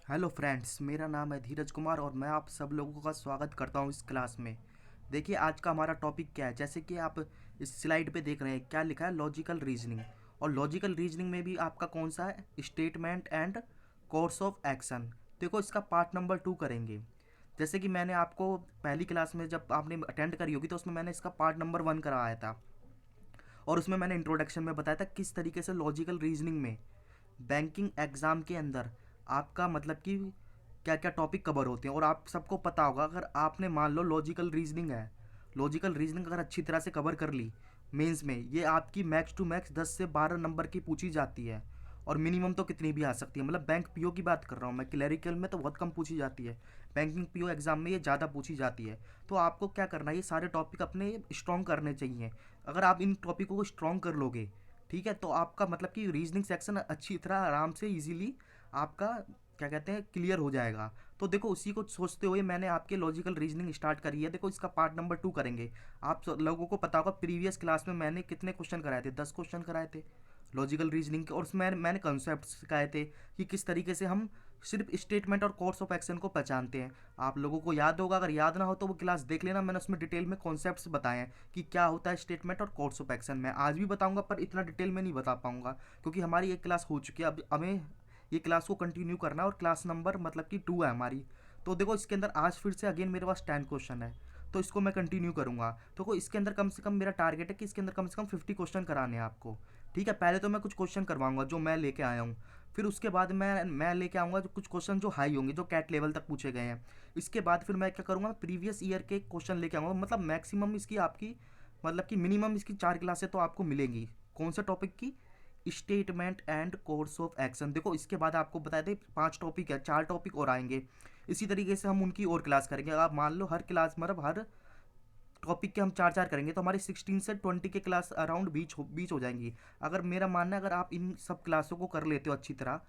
Hello friends, मेरा नाम है धीरज कुमार और मैं आप सब लोगों का स्वागत करता हूं इस क्लास में। देखिए आज का हमारा टॉपिक क्या है। जैसे कि आप इस स्लाइड पे देख रहे हैं क्या लिखा है, लॉजिकल रीजनिंग। और लॉजिकल रीजनिंग में भी आपका कौन सा है, statement and course of action. देखो इसका पार्ट नंबर 2 करेंगे। जैसे कि मैंने आपको पहली क्लास में जब आपने अटेंड करी होगी तो उसमें मैंने इसका पार्ट नंबर 1 कराया था। और उसमें मैंने इंट्रोडक्शन में बताया था किस तरीके से लॉजिकल रीजनिंग में बैंकिंग एग्ज़ाम के अंदर आपका मतलब कि क्या क्या टॉपिक कवर होते हैं। और आप सबको पता होगा, अगर आपने मान लो लॉजिकल रीजनिंग है, लॉजिकल रीजनिंग अगर अच्छी तरह से कवर कर ली मेंस में, ये आपकी मैक्स टू मैक्स 10 से 12 नंबर की पूछी जाती है। और मिनिमम तो कितनी भी आ सकती है, मतलब बैंक पीओ की बात कर रहा हूँ मैं, क्लैरिकल में तो बहुत कम पूछी जाती है, बैंकिंग पीओ एग्जाम में ये ज़्यादा पूछी जाती है। तो आपको क्या करना है, ये सारे टॉपिक अपने स्ट्रॉन्ग करने चाहिए। अगर आप इन टॉपिकों को स्ट्रॉन्ग कर लोगे, ठीक है, तो आपका मतलब कि रीजनिंग सेक्शन अच्छी तरह आराम से इजीली आपका क्या कहते हैं क्लियर हो जाएगा। तो देखो उसी को सोचते हुए मैंने आपके लॉजिकल रीजनिंग स्टार्ट करी है। देखो इसका पार्ट नंबर 2 करेंगे। आप लोगों को पता होगा प्रीवियस क्लास में मैंने कितने क्वेश्चन कराए थे, 10 क्वेश्चन कराए थे लॉजिकल रीजनिंग के। और उसमें मैंने कॉन्सेप्ट सिखाए थे कि किस तरीके से हम सिर्फ स्टेटमेंट और कोर्स ऑफ एक्शन को पहचानते हैं। आप लोगों को याद होगा, अगर याद ना हो तो वो क्लास देख लेना, मैंने उसमें डिटेल में कॉन्सेप्ट्स बताए हैं कि क्या होता है स्टेटमेंट और कोर्स ऑफ एक्शन। मैं आज भी बताऊंगा पर इतना डिटेल में नहीं बता पाऊंगा, क्योंकि हमारी एक क्लास हो चुकी है। अब हमें ये क्लास को कंटिन्यू करना है और क्लास नंबर मतलब कि 2 है हमारी। तो देखो इसके अंदर आज फिर से अगेन मेरे पास 10 क्वेश्चन है, तो इसको मैं कंटिन्यू करूंगा। तो इसके अंदर कम से कम मेरा टारगेट है कि इसके अंदर कम से कम 50 क्वेश्चन कराने हैं आपको। ठीक है, पहले तो मैं कुछ क्वेश्चन करवाऊंगा जो मैं लेके आया हूँ। फिर उसके बाद मैं लेके आऊँगा जो कुछ क्वेश्चन जो हाई होंगे, जो कैट लेवल तक पूछे गए हैं। इसके बाद फिर मैं क्या करूँगा, प्रीवियस ईयर के क्वेश्चन लेके आऊँगा। मतलब मैक्सिमम इसकी आपकी मतलब कि मिनिमम इसकी 4 क्लासें तो आपको मिलेंगी। कौन सा टॉपिक की, statement and course of action. देखो इसके बाद आपको बताया थे 5 टॉपिक है, 4 टॉपिक और आएंगे। इसी तरीके से हम उनकी और क्लास करेंगे। आप मान लो हर क्लास मतलब हर टॉपिक के हम 4 4 करेंगे तो हमारी 16 से 20 के क्लास अराउंड बीच हो जाएंगी। अगर मेरा मानना है, अगर आप इन सब क्लासों को कर लेते हो अच्छी तरह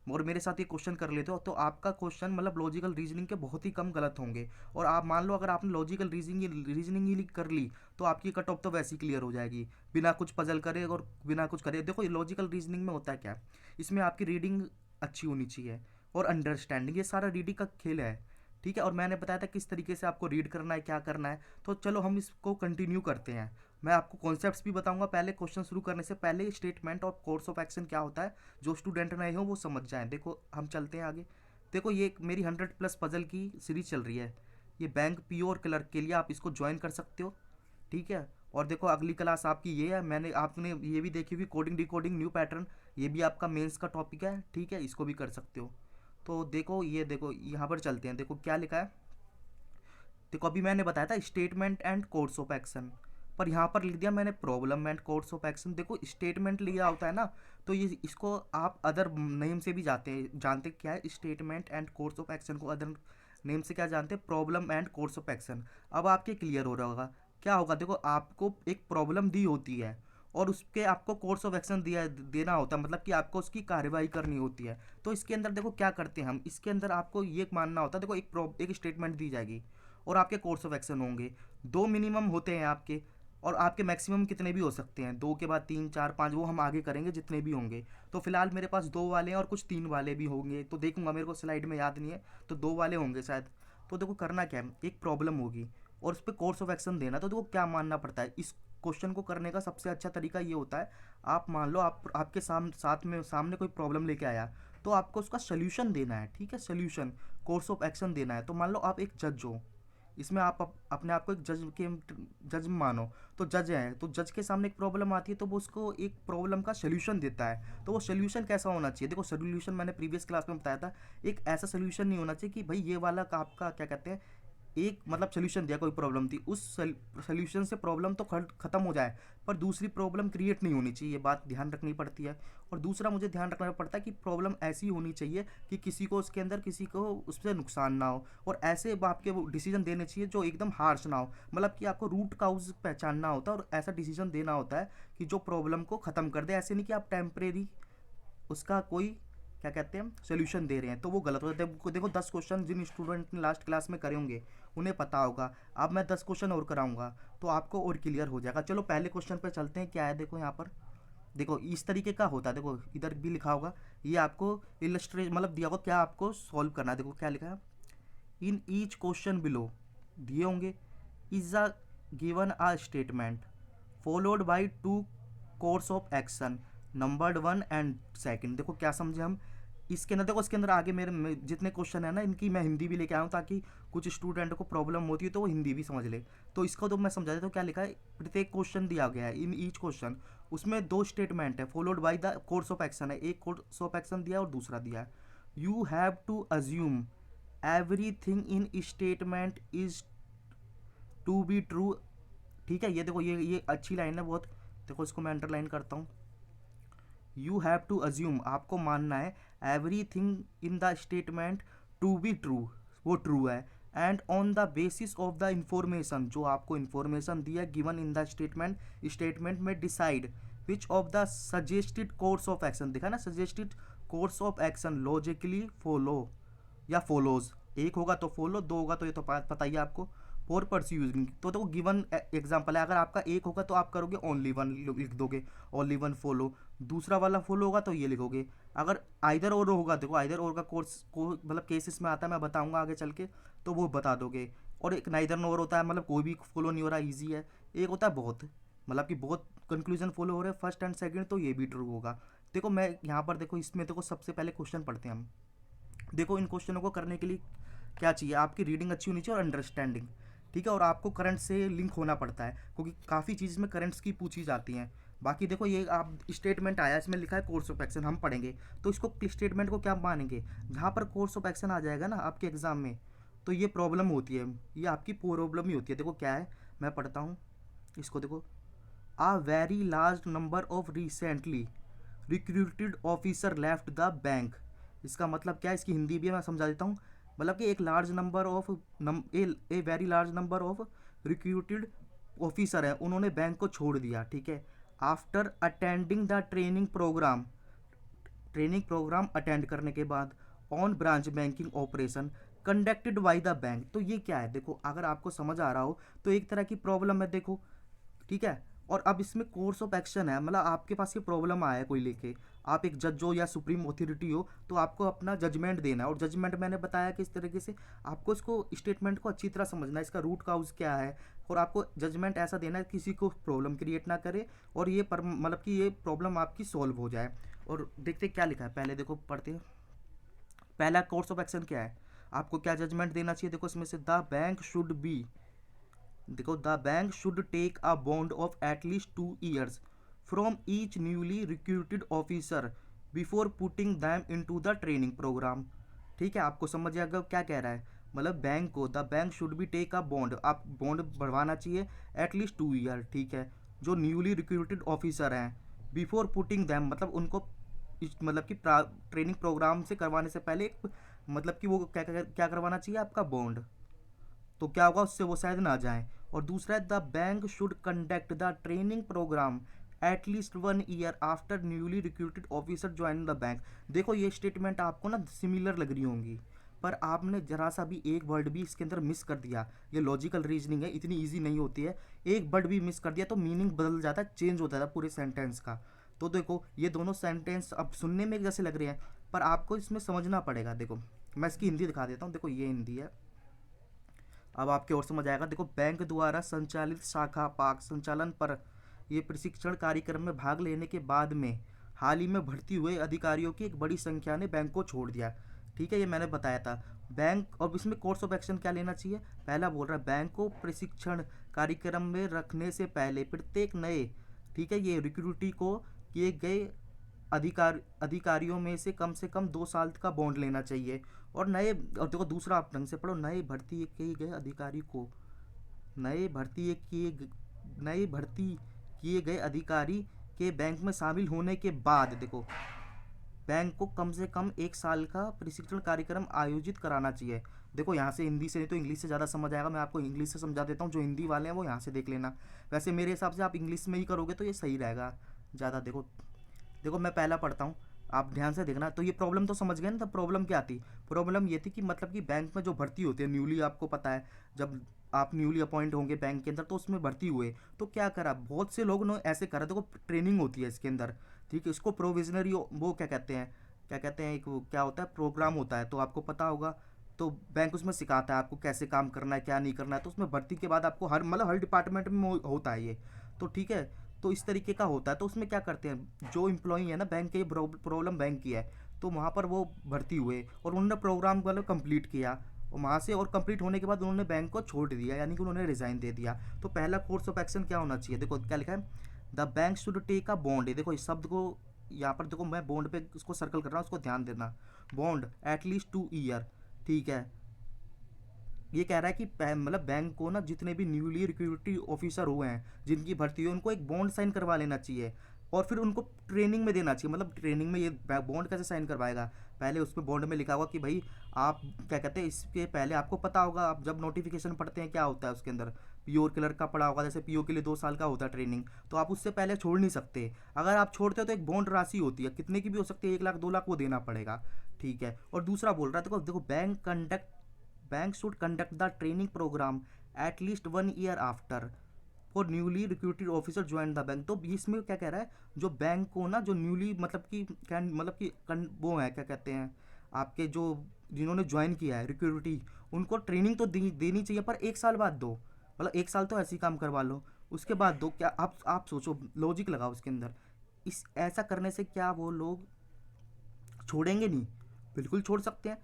और मेरे साथ ये क्वेश्चन कर लेते हो, तो आपका क्वेश्चन मतलब लॉजिकल रीजनिंग के बहुत ही कम गलत होंगे। और आप मान लो अगर आपने लॉजिकल रीजनिंग ही कर ली तो आपकी कट ऑफ तो वैसे ही क्लियर हो जाएगी, बिना कुछ पजल करे और बिना कुछ करे। देखो ये लॉजिकल रीजनिंग में होता है क्या, इसमें आपकी रीडिंग अच्छी होनी चाहिए और अंडरस्टैंडिंग, ये सारा रीडिंग का खेल है। ठीक है, और मैंने बताया था किस तरीके से आपको रीड करना है, क्या करना है। तो चलो हम इसको कंटिन्यू करते हैं। मैं आपको कॉन्सेप्ट्स भी बताऊंगा। पहले क्वेश्चन शुरू करने से पहले स्टेटमेंट और कोर्स ऑफ एक्शन क्या होता है, जो स्टूडेंट नए हो वो समझ जाएं। देखो हम चलते हैं आगे। देखो ये मेरी 100+ पजल की सीरीज चल रही है। ये बैंक पीओ और क्लर्क के लिए आप इसको ज्वाइन कर सकते हो। ठीक है, और देखो अगली क्लास आपकी ये है। मैंने आपने ये भी देखी हुई कोडिंग डिकोडिंग न्यू पैटर्न, ये भी आपका मेंस का टॉपिक है। ठीक है, इसको भी कर सकते हो। तो देखो ये देखो यहाँ पर चलते हैं। देखो क्या लिखा है, देखो अभी मैंने बताया था statement and course of action, पर यहाँ पर लिख दिया मैंने problem and course of action. देखो स्टेटमेंट लिया होता है ना, तो ये इसको आप अदर नेम से भी जानते क्या है, statement and course of action को अदर नेम से क्या जानते हैं, problem and course of action. अब आपके क्लियर हो रहा होगा क्या होगा। देखो आपको एक प्रॉब्लम दी होती है और उसके आपको कोर्स ऑफ एक्शन दिया देना होता है, मतलब कि आपको उसकी कार्यवाही करनी होती है। तो इसके अंदर देखो क्या करते हैं हम, इसके अंदर आपको ये मानना होता है। देखो एक स्टेटमेंट दी जाएगी और आपके कोर्स ऑफ एक्शन होंगे। 2 मिनिमम होते हैं आपके, और आपके मैक्सिमम कितने भी हो सकते हैं, 2 के बाद 3 4 5, वो हम आगे करेंगे जितने भी होंगे। तो फिलहाल मेरे पास 2 वाले हैं और कुछ 3 वाले भी होंगे, तो देखूंगा, मेरे को स्लाइड में याद नहीं है, तो 2 वाले होंगे शायद। तो देखो करना क्या है, एक प्रॉब्लम होगी और उस पर कोर्स ऑफ एक्शन देना। तो देखो क्या मानना पड़ता है, इस क्वेश्चन को करने का सबसे अच्छा तरीका ये होता है, आप मान लो आप आपके सामने कोई प्रॉब्लम लेके आया, तो आपको उसका सोल्यूशन देना है। ठीक है, सोल्यूशन कोर्स ऑफ एक्शन देना है। तो मान लो आप एक जज हो, इसमें आप अपने आप को एक जज मानो, तो जज है, तो जज के सामने एक प्रॉब्लम आती है तो वो उसको एक प्रॉब्लम का सोल्यूशन देता है। तो वो सोल्यूशन कैसा होना चाहिए, देखो सोल्यूशन मैंने प्रीवियस क्लास में बताया था, एक ऐसा सोल्यूशन नहीं होना चाहिए कि भाई ये वाला का आपका क्या कहते हैं, एक मतलब सोल्यूशन दिया, कोई प्रॉब्लम थी, उस सोल्यूशन से प्रॉब्लम तो खत्म हो जाए पर दूसरी प्रॉब्लम क्रिएट नहीं होनी चाहिए, ये बात ध्यान रखनी पड़ती है। और दूसरा मुझे ध्यान रखना पड़ता है कि प्रॉब्लम ऐसी होनी चाहिए कि किसी को उसके अंदर किसी को उससे नुकसान ना हो, और ऐसे आपके वो डिसीजन देने चाहिए जो एकदम हार्श ना हो, मतलब कि आपको रूट काउज पहचानना होता है और ऐसा डिसीजन देना होता है कि जो प्रॉब्लम को ख़त्म कर दे। ऐसे नहीं कि आप टेम्परेरी उसका कोई क्या कहते हैं सोल्यूशन दे रहे हैं, तो वो गलत होता है। देखो 10 क्वेश्चन जिन स्टूडेंट ने लास्ट क्लास में करे होंगे उन्हें पता होगा। अब मैं 10 क्वेश्चन और कराऊंगा तो आपको और क्लियर हो जाएगा। चलो पहले क्वेश्चन पे चलते हैं, क्या है देखो यहाँ पर। देखो इस तरीके का होता है, देखो इधर भी लिखा होगा, ये आपको इलस्ट्रेट मतलब दिया होगा, क्या आपको सॉल्व करना है। देखो क्या लिखा है, इन ईच क्वेश्चन बिलो दिए होंगे, is a given a statement followed by two course of action numbered one and second. देखो क्या समझे हम इसके अंदर, देखो इसके अंदर आगे जितने क्वेश्चन है ना, इनकी मैं हिंदी भी लेके आया हूँ ताकि कुछ स्टूडेंट को प्रॉब्लम होती है तो वो हिंदी भी समझ ले। तो इसको तो मैं समझा देता हूँ, क्या लिखा है, प्रत्येक क्वेश्चन दिया गया है इन ईच क्वेश्चन, उसमें दो स्टेटमेंट है followed by the course of action है, एक कोर्स ऑफ एक्शन दिया है और दूसरा दिया है। You have to assume everything in statement is to be true. ठीक है, ये देखो ये अच्छी लाइन है बहुत। देखो इसको मैं अंडरलाइन करता हूँ। यू हैव टू अज्यूम, आपको मानना है, every thing in the statement to be true, वो ट्रू है। And on the basis of the information, जो आपको इंफॉर्मेशन दिया given in the statement, statement में decide which of the suggested course of action, देखा ना, suggested course of action logically follow या follows, एक होगा तो फॉलो, दो होगा तो ये तो पता ही है आपको, फॉर परस्यूइंग। तो गिवन एग्जांपल है, अगर आपका एक होगा तो आप करोगे ओनली वन लिख दोगे, ओनली वन फॉलो। दूसरा वाला फॉलो होगा तो ये लिखोगे। अगर आइदर और होगा, देखो आइदर और का कोर्स को मतलब केसेस में आता है, मैं बताऊंगा आगे चल के, तो वो बता दोगे। और एक नाइदर नोर होता है, मतलब कोई भी फॉलो नहीं हो रहा, ईजी है। एक होता है बहुत, मतलब कि बहुत कंक्लूजन फॉलो हो रहे हैं फर्स्ट एंड सेकंड, तो ये भी ट्रू होगा। देखो मैं यहाँ पर, देखो इसमें देखो सबसे पहले क्वेश्चन पढ़ते हैं हम। देखो इन क्वेश्चनों को करने के लिए क्या चाहिए, आपकी रीडिंग अच्छी होनी चाहिए और अंडरस्टैंडिंग, ठीक है, और आपको करंट से लिंक होना पड़ता है क्योंकि काफ़ी चीज़ में करंट्स की पूछी जाती हैं। बाकी देखो ये आप स्टेटमेंट आया, इसमें लिखा है कोर्स ऑफ एक्शन, हम पढ़ेंगे तो इसको स्टेटमेंट को क्या मानेंगे, जहाँ पर कोर्स ऑफ एक्शन आ जाएगा ना आपके एग्जाम में, तो ये प्रॉब्लम होती है, ये आपकी प्रॉब्लम ही होती है। देखो क्या है, मैं पढ़ता हूँ इसको, देखो a very large number of recently recruited officer left the bank. इसका मतलब क्या है, इसकी हिंदी भी मैं समझा देता हूँ। मतलब कि एक large number of a very large number of recruited officer है, उन्होंने बैंक को छोड़ दिया, ठीक है, after attending the training program, training program attend करने के बाद, on branch banking operation conducted by the bank. तो ये क्या है, देखो अगर आपको समझ आ रहा हो तो एक तरह की प्रॉब्लम है, देखो ठीक है। और अब इसमें कोर्स ऑफ एक्शन है, मतलब आपके पास ये प्रॉब्लम आया है कोई लेके, आप एक जज हो या सुप्रीम अथॉरिटी हो, तो आपको अपना जजमेंट देना है। और जजमेंट मैंने बताया कि इस तरीके से आपको इसको स्टेटमेंट को अच्छी तरह समझना है, इसका रूट काउज क्या है, और आपको जजमेंट ऐसा देना है किसी को प्रॉब्लम क्रिएट ना करे, और ये मतलब कि ये प्रॉब्लम आपकी सॉल्व हो जाए। और देखते क्या लिखा है, पहले देखो पढ़ते हैं। पहला कोर्स ऑफ एक्शन क्या है, आपको क्या जजमेंट देना चाहिए, देखो इसमें से द बैंक शुड बी, देखो the bank should take a bond of at least 2 years from each newly recruited officer before putting them into the training program. ठीक है, आपको समझ आएगा क्या कह रहा है, मतलब बैंक को, the bank should be take a bond, आप बॉन्ड बढ़वाना चाहिए एटलीस्ट 2 year, ठीक है, जो न्यूली रिक्रूटेड ऑफिसर हैं, बिफोर पुटिंग दैम मतलब उनको मतलब कि ट्रेनिंग प्रोग्राम से करवाने से पहले मतलब कि वो क्या क्या करवाना चाहिए आपका बॉन्ड, तो क्या होगा उससे वो शायद ना जाए। और दूसरा है the bank should conduct the training program at least 1 year after newly recruited officer join the bank. देखो ये स्टेटमेंट आपको ना सिमिलर लग रही होंगी, पर आपने जरा सा भी एक वर्ड भी इसके अंदर मिस कर दिया, ये लॉजिकल रीजनिंग है, इतनी इजी नहीं होती है, एक वर्ड भी मिस कर दिया तो मीनिंग बदल जाता है, चेंज होता है पूरे सेंटेंस का। तो देखो ये दोनों सेंटेंस अब सुनने में जैसे लग रहे हैं, पर आपको इसमें समझना पड़ेगा। देखो मैं इसकी हिंदी दिखा देता हूँ, देखो ये हिंदी है, अब आपके और समझ आएगा। देखो बैंक द्वारा संचालित शाखा पाक संचालन पर ये प्रशिक्षण कार्यक्रम में भाग लेने के बाद में हाल ही में भर्ती हुए अधिकारियों की एक बड़ी संख्या ने बैंक को छोड़ दिया, ठीक है, ये मैंने बताया था। बैंक, और इसमें कोर्स ऑफ एक्शन क्या लेना चाहिए, पहला बोल रहा है बैंक को प्रशिक्षण कार्यक्रम में रखने से पहले प्रत्येक नए, ठीक है, ये रिक्रूटी को किए गए अधिकारियों में से कम 2 साल का बॉन्ड लेना चाहिए। और नए, और देखो दूसरा आप ढंग से पढ़ो, नए भर्ती किए नए भर्ती किए गए अधिकारी के बैंक में शामिल होने के बाद, देखो बैंक को कम से कम 1 साल का प्रशिक्षण कार्यक्रम आयोजित कराना चाहिए। देखो यहाँ से हिंदी से नहीं तो इंग्लिश से ज़्यादा समझ आएगा, मैं आपको इंग्लिश से समझा देता हूँ, जो हिंदी वाले हैं वो यहाँ से देख लेना। वैसे मेरे हिसाब से आप इंग्लिश में ही करोगे तो ये सही रहेगा ज़्यादा। देखो देखो मैं पहला पढ़ता हूँ, आप ध्यान से देखना। तो ये प्रॉब्लम तो समझ गए ना, तो प्रॉब्लम क्या थी, प्रॉब्लम ये थी कि मतलब कि बैंक में जो भर्ती होती है न्यूली, आपको पता है जब आप न्यूली अपॉइंट होंगे बैंक के अंदर तो उसमें भर्ती हुए, तो क्या करा बहुत से लोग ने ऐसे करा। देखो ट्रेनिंग होती है इसके अंदर, ठीक है, इसको प्रोविजनरी वो क्या कहते हैं, एक वो क्या होता है, प्रोग्राम होता है, तो आपको पता होगा। तो बैंक उसमें सिखाता है आपको कैसे काम करना है, क्या नहीं करना है। तो उसमें भर्ती के बाद आपको हर मतलब हर डिपार्टमेंट में होता है ये, तो ठीक है। तो इस तरीके का होता है। तो उसमें क्या करते हैं जो एम्प्लॉई है ना बैंक के, ये प्रॉब्लम बैंक की है, तो वहाँ पर वो भर्ती हुए और उन्होंने प्रोग्राम वाले कंप्लीट किया, और वहाँ से और कंप्लीट होने के बाद उन्होंने बैंक को छोड़ दिया, यानी कि उन्होंने रिजाइन दे दिया। तो पहला कोर्स ऑफ एक्शन क्या होना चाहिए, देखो क्या लिखा है, the bank should take a bond. देखो इस शब्द को यहाँ पर देखो, मैं बॉन्ड पे उसको सर्कल कर रहा हूँ, उसको ध्यान देना। बॉन्ड एटलीस्ट 2 ईयर, ठीक है। ये कह रहा है कि मतलब बैंक को ना जितने भी न्यूली रिक्रूटेड ऑफिसर हुए हैं जिनकी भर्ती हुई, उनको एक बॉन्ड साइन करवा लेना चाहिए, और फिर उनको ट्रेनिंग में देना चाहिए। मतलब ट्रेनिंग में ये बॉन्ड कैसे साइन करवाएगा, पहले उसमें बॉन्ड में लिखा होगा कि भाई आप क्या कहते हैं, इसके पहले आपको पता होगा, आप जब नोटिफिकेशन पढ़ते हैं क्या होता है उसके अंदर, पीओ क्लर्क का पड़ा होगा, जैसे पीओ के लिए 2 साल का होता है ट्रेनिंग, तो आप उससे पहले छोड़ नहीं सकते। अगर आप छोड़ते हो तो एक बॉन्ड राशि होती है, कितने की भी हो सकती है, 1 लाख 2 लाख वो देना पड़ेगा, ठीक है। और दूसरा बोल रहा है, देखो देखो bank should conduct the training program at least 1 year after for newly recruited officer join the bank. तो इसमें क्या कह रहा है, जो बैंक को ना जो न्यूली मतलब कि वो है क्या कहते हैं, आपके जो जिन्होंने ज्वाइन किया है रिक्रूटी, उनको ट्रेनिंग तो देनी चाहिए, पर 1 साल बाद दो, मतलब 1 साल तो ऐसे ही काम करवा लो, उसके बाद दो। क्या आप सोचो, लॉजिक लगाओ उसके अंदर। इस ऐसा करने से क्या वो लोग छोड़ेंगे नहीं, बिल्कुल छोड़ सकते हैं,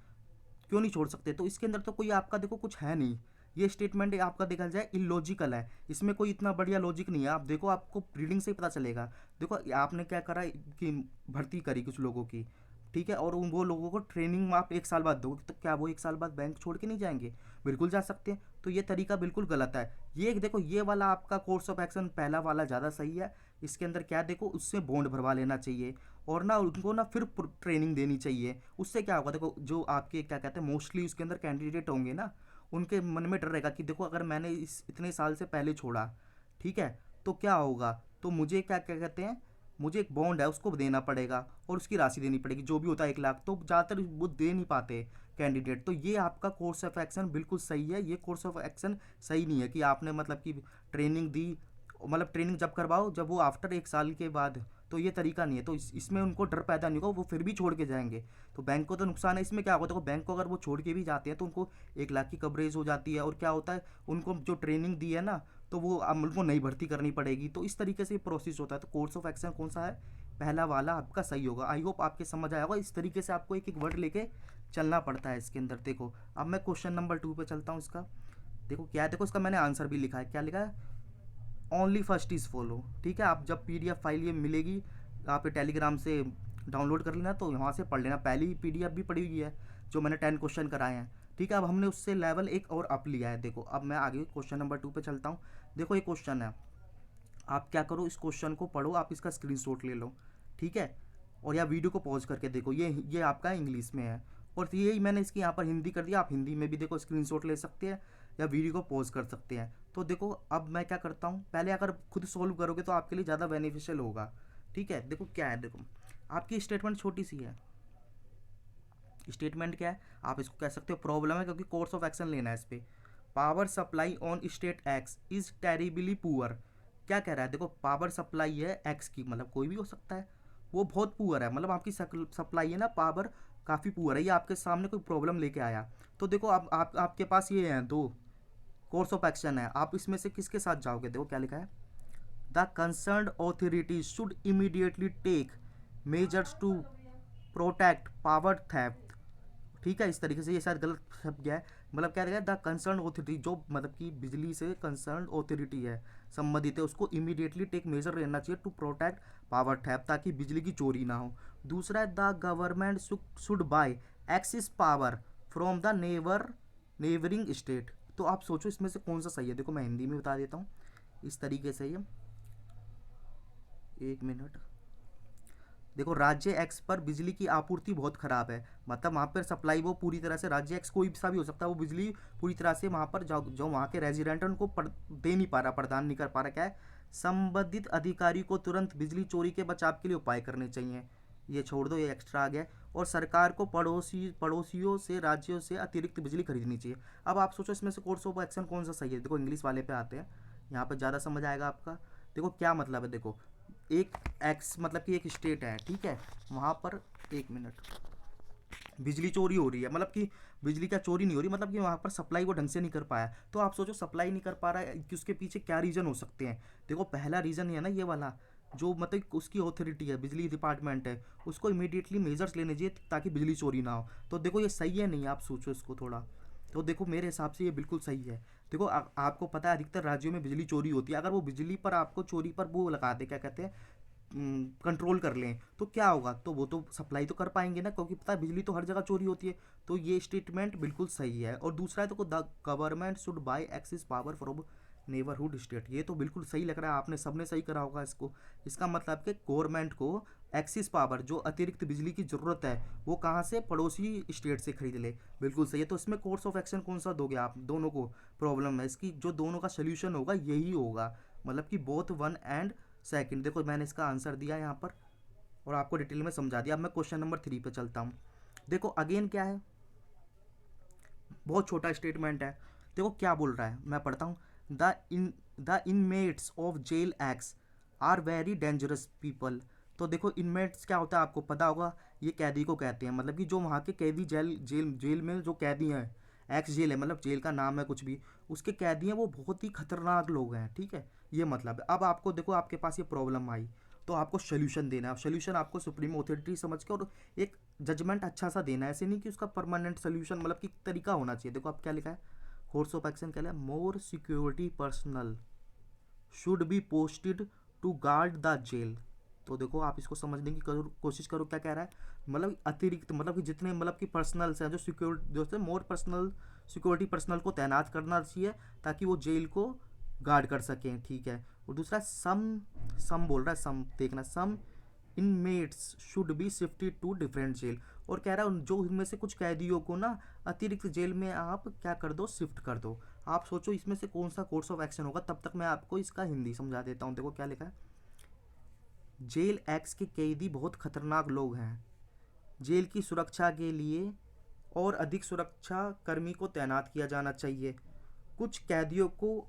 क्यों नहीं छोड़ सकते। तो इसके अंदर तो कोई आपका देखो कुछ है नहीं, ये स्टेटमेंट आपका देखा जाए इलॉजिकल है, इसमें कोई इतना बढ़िया लॉजिक नहीं है। आप देखो, आपको रीडिंग से ही पता चलेगा। देखो आपने क्या करा कि भर्ती करी कुछ लोगों की, ठीक है, और वो लोगों को ट्रेनिंग आप 1 साल बाद दोगे, तो क्या वो 1 साल बाद बैंक छोड़ के नहीं जाएंगे, बिल्कुल जा सकते हैं। तो ये तरीका बिल्कुल गलत है। ये देखो ये वाला आपका कोर्स ऑफ एक्शन पहला वाला ज़्यादा सही है। इसके अंदर क्या देखो, उससे बॉन्ड भरवा लेना चाहिए, और ना उनको ना फिर ट्रेनिंग देनी चाहिए। उससे क्या होगा, देखो जो आपके क्या कहते हैं मोस्टली उसके अंदर कैंडिडेट होंगे ना, उनके मन में डर रहेगा कि देखो अगर मैंने इस इतने साल से पहले छोड़ा, ठीक है, तो क्या होगा, तो मुझे क्या क्या कहते हैं, मुझे एक बॉन्ड है उसको देना पड़ेगा, और उसकी राशि देनी पड़ेगी जो भी होता है 1 लाख, तो ज़्यादातर वो दे नहीं पाते कैंडिडेट। तो ये आपका कोर्स ऑफ एक्शन बिल्कुल सही है। ये कोर्स ऑफ एक्शन सही नहीं है कि आपने मतलब कि ट्रेनिंग दी, मतलब ट्रेनिंग जब करवाओ जब वो आफ्टर 1 साल के बाद, तो ये तरीका नहीं है। तो इसमें उनको डर पैदा नहीं होगा, वो फिर भी छोड़ के जाएंगे, तो बैंक को तो नुकसान है। इसमें क्या होगा, देखो बैंक को अगर वो छोड़ के भी जाते हैं तो उनको 1 लाख की कवरेज हो जाती है, और क्या होता है उनको जो ट्रेनिंग दी है ना, तो वो अब उनको नई भर्ती करनी पड़ेगी। तो इस तरीके से प्रोसेस होता है। तो कोर्स ऑफ एक्शन कौन सा है, पहला वाला आपका सही होगा। आई होप आपके समझ आया होगा। इस तरीके से आपको एक एक वर्ड लेके चलना पड़ता है इसके अंदर। देखो अब मैं क्वेश्चन नंबर 2 पे चलता हूँ। इसका देखो क्या है, देखो इसका मैंने आंसर भी लिखा है, क्या लिखा है, ओनली फर्स्ट इज़ फॉलो, ठीक है। आप जब पीडीएफ फाइल ये मिलेगी, आप टेलीग्राम से डाउनलोड कर लेना, तो वहाँ से पढ़ लेना। पहली पीडीएफ भी पड़ी हुई है जो मैंने 10 क्वेश्चन कराए हैं, ठीक है। अब हमने उससे लेवल एक और अप लिया है। देखो अब मैं आगे क्वेश्चन नंबर 2 पे चलता हूँ। देखो ये क्वेश्चन है, आप क्या करो, इस क्वेश्चन को पढ़ो, आप इसका स्क्रीनशॉट ले लो, ठीक है, और या वीडियो को पॉज करके देखो। ये आपका इंग्लिश में है, और यही मैंने इसकी यहाँ पर हिंदी कर दिया। आप हिंदी में भी देखो स्क्रीनशॉट ले सकते हैं, या वीडियो को पॉज कर सकते हैं। तो देखो अब मैं क्या करता हूँ, पहले अगर खुद सॉल्व करोगे तो आपके लिए ज़्यादा बेनिफिशियल होगा, ठीक है। देखो क्या है, देखो आपकी स्टेटमेंट छोटी सी है। स्टेटमेंट क्या है, आप इसको कह सकते हो प्रॉब्लम है, क्योंकि कोर्स ऑफ एक्शन लेना है इस पर। Power supply on state x is terribly poor. क्या कह रहा है, देखो पावर सप्लाई है एक्स की, मतलब कोई भी हो सकता है, वो बहुत पुअर है, मतलब आपकी सप्लाई है ना पावर काफ़ी पुअर है, ये आपके सामने कोई प्रॉब्लम लेके आया। तो देखो अब आपके पास ये हैं 2 कोर्स ऑफ एक्शन है, आप इसमें से किसके साथ जाओगे। देखो क्या लिखा है, the concern authorities should immediately take measures to protect power theft, ठीक है। इस तरीके से ये शायद गलत छप गया है, मतलब क्या रहेगा, द कंसर्न ऑथोरिटी, जो मतलब कि बिजली से कंसर्न ऑथोरिटी है, संबंधित है, उसको इमीडिएटली टेक मेजर लेना चाहिए टू प्रोटेक्ट पावर थेफ्ट, ताकि बिजली की चोरी ना हो। दूसरा है, the government should by Axis power from the neighbouring state. तो आप सोचो इसमें से कौन सा सही है। देखो मैं हिंदी में बता देता हूँ इस तरीके से, ये 1 मिनट। देखो राज्य एक्स पर बिजली की आपूर्ति बहुत ख़राब है, मतलब वहाँ पर सप्लाई वो पूरी तरह से, राज्य एक्स कोई सा भी हो सकता है, वो बिजली पूरी तरह से वहाँ पर जो वहाँ के रेजिडेंट हैं उनको दे नहीं पा रहा, प्रदान नहीं कर पा रहा। क्या है, संबंधित अधिकारी को तुरंत बिजली चोरी के बचाव के लिए उपाय करने चाहिए। ये छोड़ दो, ये एक्स्ट्रा आ गया। और सरकार को पड़ोसियों से, राज्यों से अतिरिक्त बिजली खरीदनी चाहिए। अब आप सोचो इसमें से कोर्स ऑफ एक्शन कौन सा सही है। देखो इंग्लिश वाले पे आते हैं, यहाँ पर ज़्यादा समझ आएगा आपका। देखो क्या मतलब है, देखो एक एक्स मतलब कि एक स्टेट है, ठीक है, वहाँ पर, एक मिनट, बिजली चोरी हो रही है, मतलब कि बिजली क्या चोरी नहीं हो रही, मतलब कि वहाँ पर सप्लाई वो ढंग से नहीं कर पाया। तो आप सोचो सप्लाई नहीं कर पा रहा है कि उसके पीछे क्या रीज़न हो सकते हैं। देखो पहला रीज़न है ना ये वाला, जो मतलब उसकी अथॉरिटी है, बिजली डिपार्टमेंट है, उसको इमीडिएटली मेजर्स लेने चाहिए ताकि बिजली चोरी ना हो। तो देखो ये सही है नहीं, आप सोचो इसको थोड़ा। तो देखो मेरे हिसाब से ये बिल्कुल सही है। देखो आपको पता है अधिकतर राज्यों में बिजली चोरी होती है। अगर वो बिजली पर आपको चोरी पर वो लगा दे, क्या कहते हैं, कंट्रोल कर लें, तो क्या होगा, तो वो तो सप्लाई तो कर पाएंगे ना, क्योंकि पता है बिजली तो हर जगह चोरी होती है। तो ये स्टेटमेंट बिल्कुल सही है। और दूसरा है तो the government should by Axis power from neighbourhood state, ये तो बिल्कुल सही लग रहा है, आपने सबने सही करा होगा इसको। इसका मतलब कि गवर्नमेंट को एक्सिस पावर, जो अतिरिक्त बिजली की ज़रूरत है, वो कहाँ से, पड़ोसी स्टेट से खरीद ले। बिल्कुल सही है। तो इसमें कोर्स ऑफ एक्शन कौन सा दोगे आप, दोनों को प्रॉब्लम है इसकी, जो दोनों का सोल्यूशन होगा यही होगा, मतलब कि बोथ वन एंड सेकंड। देखो मैंने इसका आंसर दिया यहाँ पर और आपको डिटेल में समझा दिया। अब मैं क्वेश्चन नंबर 3 पे चलता हूँ। देखो अगेन क्या है, बहुत छोटा स्टेटमेंट है। देखो क्या बोल रहा है, मैं पढ़ता हूँ। The inmates of jail X are very dangerous people. तो देखो इनमेट्स क्या होता है आपको पता होगा, ये कैदी को कहते हैं, मतलब कि जो वहाँ के कैदी, जेल जेल जेल में जो कैदी हैं, एक्स जेल है मतलब जेल का नाम है कुछ भी, उसके कैदी हैं वो बहुत ही खतरनाक लोग हैं, ठीक है, ये मतलब है। अब आपको देखो आपके पास ये प्रॉब्लम आई, तो आपको सोल्यूशन देना है। सोल्यूशन आपको सुप्रीम अथॉरिटी समझ के और एक जजमेंट अच्छा सा देना है, ऐसे नहीं कि उसका परमानेंट सोल्यूशन, मतलब कि तरीका होना चाहिए। देखो आप क्या लिखा है, कोर्स ऑफ एक्शन क्या है, more security personnel should be posted to guard the jail. तो देखो आप इसको समझने की कोशिश करो क्या कह रहा है, मतलब अतिरिक्त, मतलब कि जितने मतलब कि पर्सनल्स हैं, जो सिक्योरिटी, जो मोर पर्सनल सिक्योरिटी पर्सनल को तैनात करना चाहिए ताकि वो जेल को गार्ड कर सकें, ठीक है। और दूसरा सम, सम बोल रहा है, सम देखना, some inmates should be shifted to different jail. और कह रहा है जो इनमें से कुछ कैदियों को ना अतिरिक्त जेल में आप क्या कर दो, शिफ्ट कर दो। आप सोचो इसमें से कौन सा कोर्स ऑफ एक्शन होगा, तब तक मैं आपको इसका हिंदी समझा देता हूँ। देखो क्या लिखा है, जेल एक्स के कैदी बहुत खतरनाक लोग हैं, जेल की सुरक्षा के लिए और अधिक सुरक्षा कर्मी को तैनात किया जाना चाहिए। कुछ कैदियों को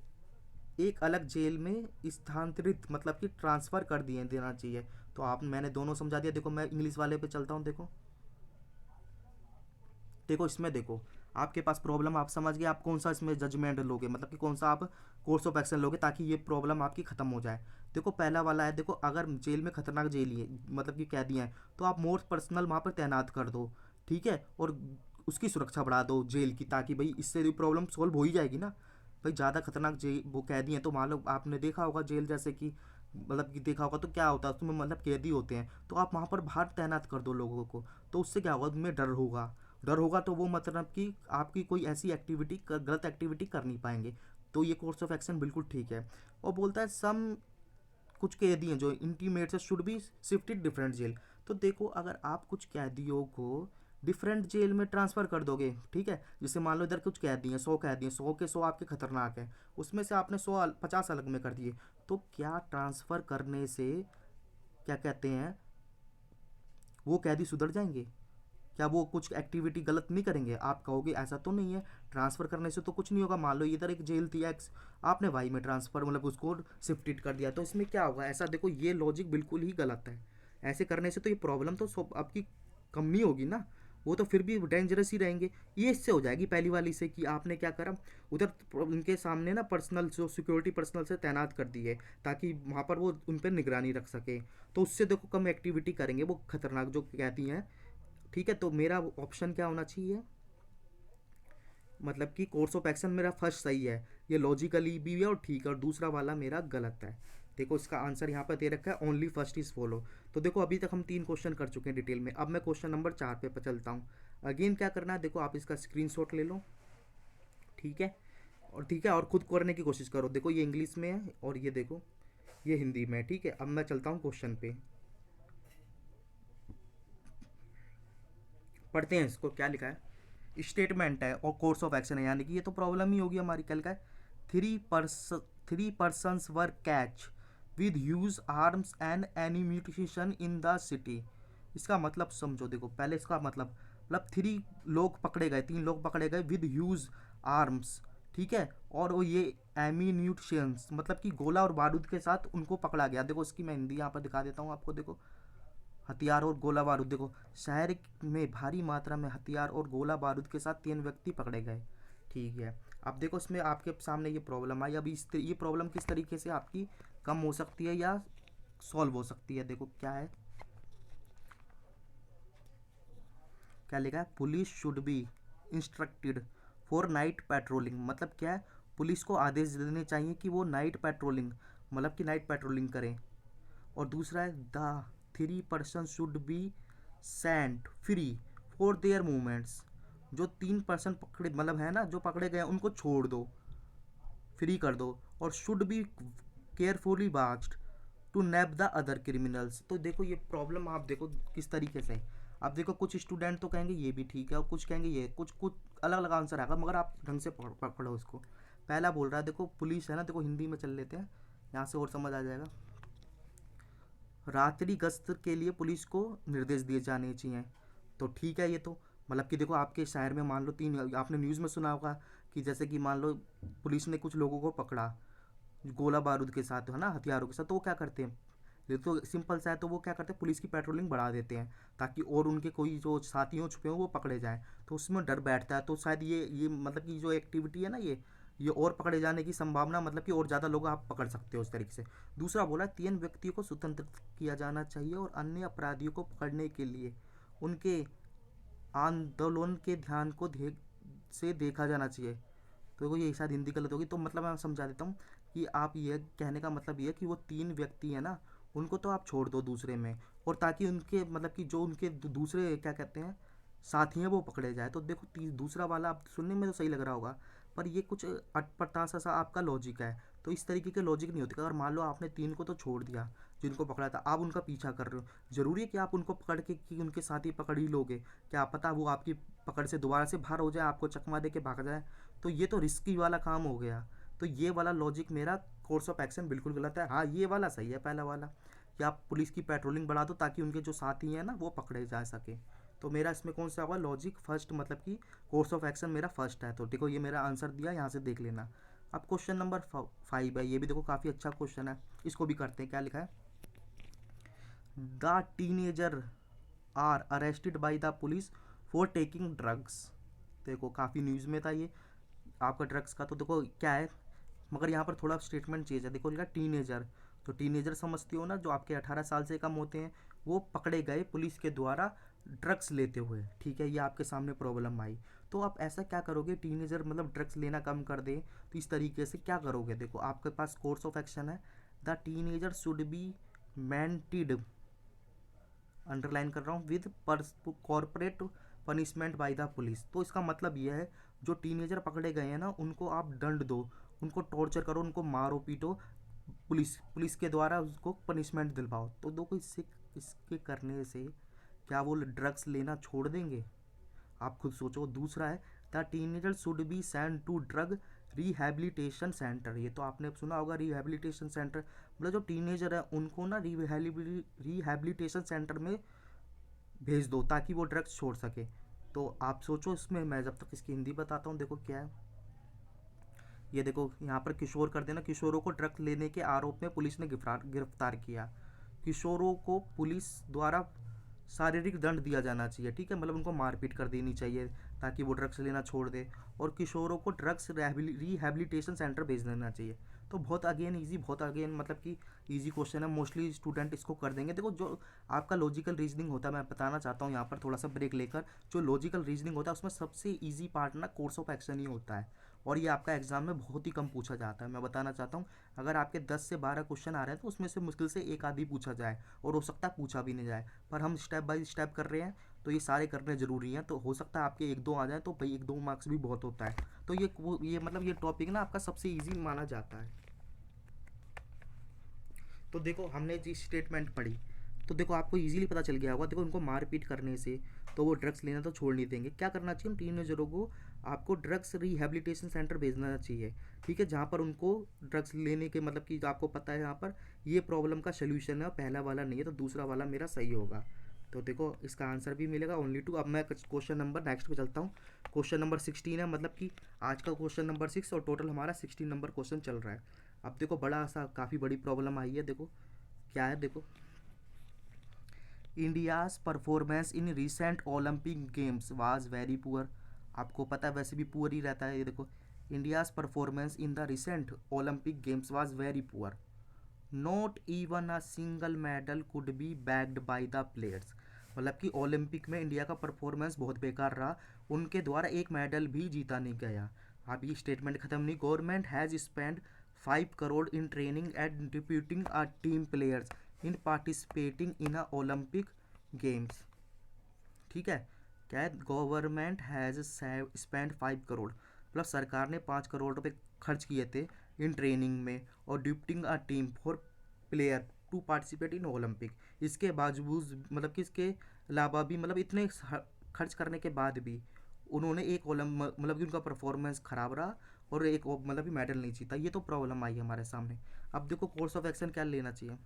एक अलग जेल में स्थानांतरित, मतलब कि ट्रांसफ़र कर दिए देना चाहिए। तो आप, मैंने दोनों समझा दिया। देखो मैं इंग्लिश वाले पे चलता हूँ। देखो देखो इसमें देखो आपके पास प्रॉब्लम, आप समझ गए, आप कौन सा इसमें जजमेंट लोगे, मतलब कि कौन सा आप कोर्स ऑफ एक्शन लोगे ताकि ये प्रॉब्लम आपकी ख़त्म हो जाए। देखो पहला वाला है, देखो अगर जेल में खतरनाक जेल है, मतलब कि कैदी हैं, तो आप मोर पर्सनल वहाँ पर तैनात कर दो, ठीक है, और उसकी सुरक्षा बढ़ा दो जेल की, ताकि भाई इससे भी प्रॉब्लम सॉल्व हो ही जाएगी ना। भाई ज़्यादा खतरनाक जेल वो कैदी हैं, तो मान लो आपने देखा होगा जेल जैसे कि, मतलब कि देखा होगा तो क्या होता है उसमें, मतलब कैदी होते हैं, तो आप वहाँ पर बाहर तैनात कर दो लोगों को, तो उससे क्या होगा, उनमें डर होगा। डर होगा तो वो मतलब कि आपकी कोई ऐसी एक्टिविटी, गलत एक्टिविटी कर नहीं पाएंगे। तो ये कोर्स ऑफ एक्शन बिल्कुल ठीक है। और बोलता है सम, कुछ कैदी हैं जो इंटीमेट से should be shifted different jail. तो देखो अगर आप कुछ कैदियों को डिफरेंट जेल में ट्रांसफ़र कर दोगे, ठीक है, जैसे मान लो इधर कुछ कैदी हैं, 100 कैदी हैं, 100 के 100 आपके खतरनाक हैं, उसमें से आपने 100 50 अलग में कर दिए, तो क्या ट्रांसफ़र करने से, क्या कहते हैं, वो कैदी सुधर जाएंगे, क्या वो कुछ एक्टिविटी गलत नहीं करेंगे? आप कहोगे ऐसा तो नहीं है, ट्रांसफ़र करने से तो कुछ नहीं होगा। मान लो इधर एक जेल थी एक्स, आपने वाई में ट्रांसफ़र, मतलब उसको शिफ्टेड कर दिया, तो इसमें क्या होगा, ऐसा देखो ये लॉजिक बिल्कुल ही गलत है। ऐसे करने से तो ये प्रॉब्लम तो आपकी कम नहीं होगी ना, वो तो फिर भी डेंजरस ही रहेंगे। ये इससे हो जाएगी पहली वाली से कि आपने क्या करा, उधर उनके सामने ना पर्सनल, जो सिक्योरिटी पर्सनल से तैनात कर दिए ताकि वहाँ पर वो उन पर निगरानी रख सके, तो उससे देखो कम एक्टिविटी करेंगे वो खतरनाक जो कहती हैं, ठीक है। तो मेरा ऑप्शन क्या होना चाहिए, मतलब कि कोर्स ऑफ एक्शन मेरा फर्स्ट सही है, ये लॉजिकली भी है और ठीक है, और दूसरा वाला मेरा गलत है। देखो इसका आंसर यहाँ पर दे रखा है, ओनली फर्स्ट इज फॉलो। तो देखो अभी तक हम 3 क्वेश्चन कर चुके हैं डिटेल में। अब मैं क्वेश्चन नंबर 4 पे चलता हूँ। अगेन क्या करना है, देखो आप इसका स्क्रीनशॉट ले लो, ठीक है, और ठीक है, और खुद करने की कोशिश करो। देखो ये इंग्लिश में है और ये देखो ये हिंदी में है, ठीक है। अब मैं चलता हूँ क्वेश्चन पे, पढ़ते हैं इसको क्या लिखा है। स्टेटमेंट है और कोर्स ऑफ एक्शन है, यानी कि ये तो प्रॉब्लम ही होगी हमारी। कल का है, three persons were catch with huge arms and ammunition in the city. इसका मतलब समझो, देखो पहले इसका मतलब 3 लोग पकड़े गए विद ह्यूज आर्म्स, ठीक है, और वो ये एम्यूनिशंस मतलब कि गोला और बारूद के साथ उनको पकड़ा गया। देखो इसकी मैं हिंदी यहाँ पर दिखा देता हूँ आपको। देखो हथियार और गोला बारूद, देखो शहर में भारी मात्रा में हथियार और गोला बारूद के साथ 3 व्यक्ति पकड़े गए, ठीक है। अब देखो इसमें आपके सामने ये प्रॉब्लम आई। अभी ये प्रॉब्लम किस तरीके से आपकी कम हो सकती है या सॉल्व हो सकती है, देखो क्या है, क्या लिखा है, police should be instructed for night patrolling. मतलब क्या है, पुलिस को आदेश देने चाहिए कि वो नाइट पेट्रोलिंग मतलब कि नाइट पेट्रोलिंग करें। और दूसरा है the 3 person should be sent free for their movements. जो 3 पर्सन पकड़े मतलब है ना जो पकड़े गए उनको छोड़ दो, फ्री कर दो। और should be carefully watched to nab the other criminals. तो देखो ये प्रॉब्लम आप देखो किस तरीके से है। अब देखो कुछ स्टूडेंट तो कहेंगे ये भी ठीक है और कुछ कहेंगे ये, कुछ कुछ अलग अलग आंसर आएगा, मगर आप ढंग से पढ़ो उसको। पहला बोल रहा है, देखो पुलिस है ना, देखो हिंदी में चल लेते हैं, यहाँ से और समझ आ जाएगा। रात्रि गश्त के लिए पुलिस को निर्देश दिए जाने चाहिए। तो ठीक है, ये तो मतलब कि देखो आपके शहर में मान लो आपने न्यूज़ में सुना होगा कि जैसे कि मान लो पुलिस ने कुछ लोगों को पकड़ा गोला बारूद के साथ, है ना, हथियारों के साथ, तो वो क्या करते हैं, ये तो सिंपल सा है, तो वो क्या करते हैं पुलिस की पेट्रोलिंग बढ़ा देते हैं ताकि और उनके कोई जो साथी हो छुपे हो वो पकड़े जाएं। तो उसमें डर बैठता है, तो शायद ये मतलब कि जो एक्टिविटी है ना ये और पकड़े जाने की संभावना मतलब कि और ज़्यादा लोग आप पकड़ सकते हो उस तरीके से। दूसरा बोला 3 व्यक्तियों को स्वतंत्र किया जाना चाहिए और अन्य अपराधियों को पकड़ने के लिए उनके आंदोलन के ध्यान को से देखा जाना चाहिए। तो देखो ये शायद हिंदी गलत होगी, तो मतलब मैं समझा देता हूँ कि आप ये कहने का मतलब ये है कि वो 3 व्यक्ति है ना उनको तो आप छोड़ दो दूसरे में, और ताकि उनके मतलब कि जो उनके दूसरे क्या कहते हैं साथी हैं वो पकड़े जाए। तो देखो दूसरा वाला आप सुनने में तो सही लग रहा होगा, पर ये कुछ अटपटा सा आपका लॉजिक है। तो इस तरीके के लॉजिक नहीं होते। अगर मान लो आपने 3 को तो छोड़ दिया जिनको पकड़ा था, आप उनका पीछा कर रहे हो, ज़रूरी है कि आप उनको पकड़ के कि उनके साथी पकड़ ही लोगे? क्या पता वो आपकी पकड़ से दोबारा से बाहर हो जाए, आपको चकमा दे के भाग जाए। तो ये तो रिस्की वाला काम हो गया। तो ये वाला लॉजिक मेरा कोर्स ऑफ एक्शन बिल्कुल गलत है। हाँ ये वाला सही है, पहला वाला कि आप पुलिस की पेट्रोलिंग बढ़ा दो ताकि उनके जो साथी हैं ना वो पकड़े जा सके। तो मेरा इसमें कौन सा हुआ लॉजिक फर्स्ट, मतलब कि कोर्स ऑफ एक्शन मेरा फर्स्ट है। तो देखो ये मेरा आंसर दिया, यहाँ से देख लेना। अब क्वेश्चन नंबर 5 है, ये भी देखो काफ़ी अच्छा क्वेश्चन है, इसको भी करते हैं। क्या लिखा है, the teenager are arrested by the police for taking drugs. देखो काफ़ी न्यूज़ में था ये आपका ड्रग्स का। तो देखो क्या है, मगर यहाँ पर थोड़ा स्टेटमेंट चेंज है। देखो लिखा टीनेजर, तो टीनेजर समझते हो ना, जो आपके 18 साल से कम होते हैं, वो पकड़े गए पुलिस के द्वारा ड्रग्स लेते हुए, ठीक है। ये आपके सामने प्रॉब्लम आई। तो आप ऐसा क्या करोगे, टीनेजर मतलब ड्रग्स लेना कम कर दे, तो इस तरीके से क्या करोगे, देखो आपके पास कोर्स ऑफ एक्शन है, the teenager should be mended, underline कर रहा हूँ, with corporate punishment by the police. तो इसका मतलब यह है जो टीनेजर पकड़े गए हैं ना उनको आप दंड दो, उनको टॉर्चर करो, उनको मारो पीटो, पुलिस के द्वारा उसको पनिशमेंट दिलवाओ। तो देखो इसके करने से क्या वो ड्रग्स लेना छोड़ देंगे, आप खुद सोचो। दूसरा है the teenager should be send to drug rehabilitation centre. ये तो आपने सुना होगा रिहैबिलिटेशन सेंटर, मतलब जो टीनेजर है उनको ना रिहैबिलिटेशन सेंटर में भेज दो ताकि वो ड्रग्स छोड़ सके। तो आप सोचो इसमें, मैं जब तक इसकी हिंदी बताता हूँ। देखो क्या है, ये देखो यहाँ पर किशोर कर देना, किशोरों को ड्रग्स लेने के आरोप में पुलिस ने गिरफ्तार किया। किशोरों को पुलिस द्वारा शारीरिक दंड दिया जाना चाहिए, ठीक है, मतलब उनको मारपीट कर देनी चाहिए ताकि वो ड्रग्स लेना छोड़ दे। और किशोरों को ड्रग्स रिहैबिलिटेशन सेंटर भेज देना चाहिए। तो बहुत अगेन ईजी, बहुत अगेन मतलब कि ईजी क्वेश्चन है, मोस्टली स्टूडेंट इसको कर देंगे। देखो जो आपका लॉजिकल रीजनिंग होता है, मैं बताना चाहता हूँ यहाँ पर थोड़ा सा ब्रेक लेकर, जो लॉजिकल रीजनिंग होता है उसमें सबसे ईजी पार्ट ना कोर्स ऑफ एक्शन ही होता है, और ये आपका एग्जाम में बहुत ही कम पूछा जाता है। मैं बताना चाहता हूँ अगर आपके 10 से 12 क्वेश्चन आ रहे हैं तो उसमें से मुश्किल से एक आधी पूछा जाए, और हो सकता है पूछा भी नहीं जाए, पर हम स्टेप बाय स्टेप कर रहे हैं तो ये सारे करने ज़रूरी हैं। तो हो सकता है आपके 1-2 आ जाए तो भाई 1-2 मार्क्स भी बहुत होता है। तो ये मतलब ये टॉपिक ना आपका सबसे ईजी माना जाता है। तो देखो हमने जी स्टेटमेंट पढ़ी, तो देखो आपको इजीली पता चल गया होगा। देखो उनको मारपीट करने से तो वो ड्रग्स लेना तो छोड़ नहीं देंगे। क्या करना चाहिए उन टीनेजरों को, आपको ड्रग्स रिहैबिलिटेशन सेंटर भेजना चाहिए, ठीक है, जहाँ पर उनको ड्रग्स लेने के मतलब कि आपको पता है यहाँ पर ये प्रॉब्लम का सोल्यूशन है, पहला वाला नहीं है, तो दूसरा वाला मेरा सही होगा। तो देखो इसका आंसर भी मिलेगा ओनली 2। अब मैं क्वेश्चन नंबर नेक्स्ट पे चलता हूँ। क्वेश्चन नंबर 16 है, मतलब कि आज का क्वेश्चन नंबर 6 और टोटल हमारा 16 नंबर क्वेश्चन चल रहा है। अब देखो बड़ा सा काफ़ी बड़ी प्रॉब्लम आई है। देखो क्या है, देखो India's performance in recent Olympic games was very poor. आपको पता है वैसे भी पुअर ही रहता है। ये देखो, India's performance in the recent Olympic games was very poor, not even a single medal could be bagged by the players. मतलब कि ओलंपिक में इंडिया का परफॉर्मेंस बहुत बेकार रहा, उनके द्वारा एक मेडल भी जीता नहीं गया। अभी स्टेटमेंट खत्म नहीं। Government has spend 5 crore in training and deputing a team players in participating in a Olympic games. ठीक है, क्या है, गवर्नमेंट हैज़ स्पेंड 5 करोड़, मतलब सरकार ने 5 करोड़ रुपए खर्च किए थे इन ट्रेनिंग में और deputing a team for player to participate in Olympic. इसके बावजूद मतलब कि इसके अलावा भी मतलब इतने खर्च करने के बाद भी उन्होंने एक मतलब कि उनका परफॉर्मेंस खराब रहा और एक मतलब कि मेडल नहीं जीता। ये तो प्रॉब्लम आई हमारे सामने। अब देखो कोर्स ऑफ एक्शन क्या लेना चाहिए।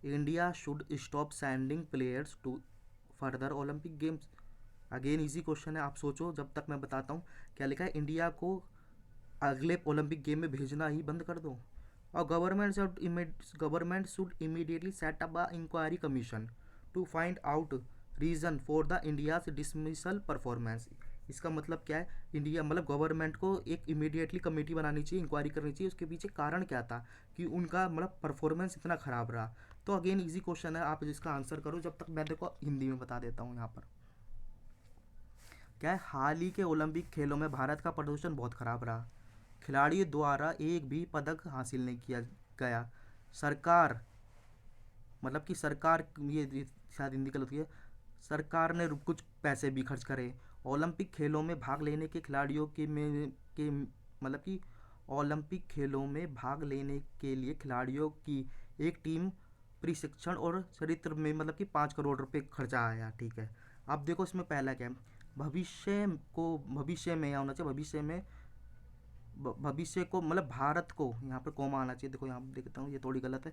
India should stop sending players to further Olympic games. Again easy question है, आप सोचो जब तक मैं बताता हूँ। क्या लिखा है, इंडिया को अगले ओलंपिक गेम में भेजना ही बंद कर दो। और government should immediately set up a inquiry commission to find out reason for the India's dismissal performance. इसका मतलब क्या है, इंडिया मतलब गवर्नमेंट को एक इमीडिएटली कमेटी बनानी चाहिए, इंक्वायरी करनी चाहिए उसके पीछे कारण क्या था कि उनका मतलब परफॉर्मेंस इतना ख़राब रहा। तो अगेन इजी क्वेश्चन है, आप इसका आंसर करो जब तक मैं देखो हिंदी में बता देता हूँ यहाँ पर। क्या है, हाल ही के ओलंपिक खेलों में भारत का प्रदर्शन बहुत खराब रहा, खिलाड़ियों द्वारा एक भी पदक हासिल नहीं किया गया। सरकार मतलब कि सरकार ये शायद हिंदी गलत हुई है, सरकार ने कुछ पैसे भी खर्च करे ओलंपिक खेलों में भाग लेने के खिलाड़ियों के मतलब कि ओलंपिक खेलों में भाग लेने के लिए खिलाड़ियों की एक टीम प्रशिक्षण और चरित्र में मतलब कि 5 करोड़ रुपए खर्चा आया। ठीक है, अब देखो इसमें पहला क्या है, भविष्य में होना चाहिए, भविष्य को मतलब भारत को यहाँ पर कोमा आना चाहिए। देखो यहाँ पर देखता हूँ ये थोड़ी गलत है।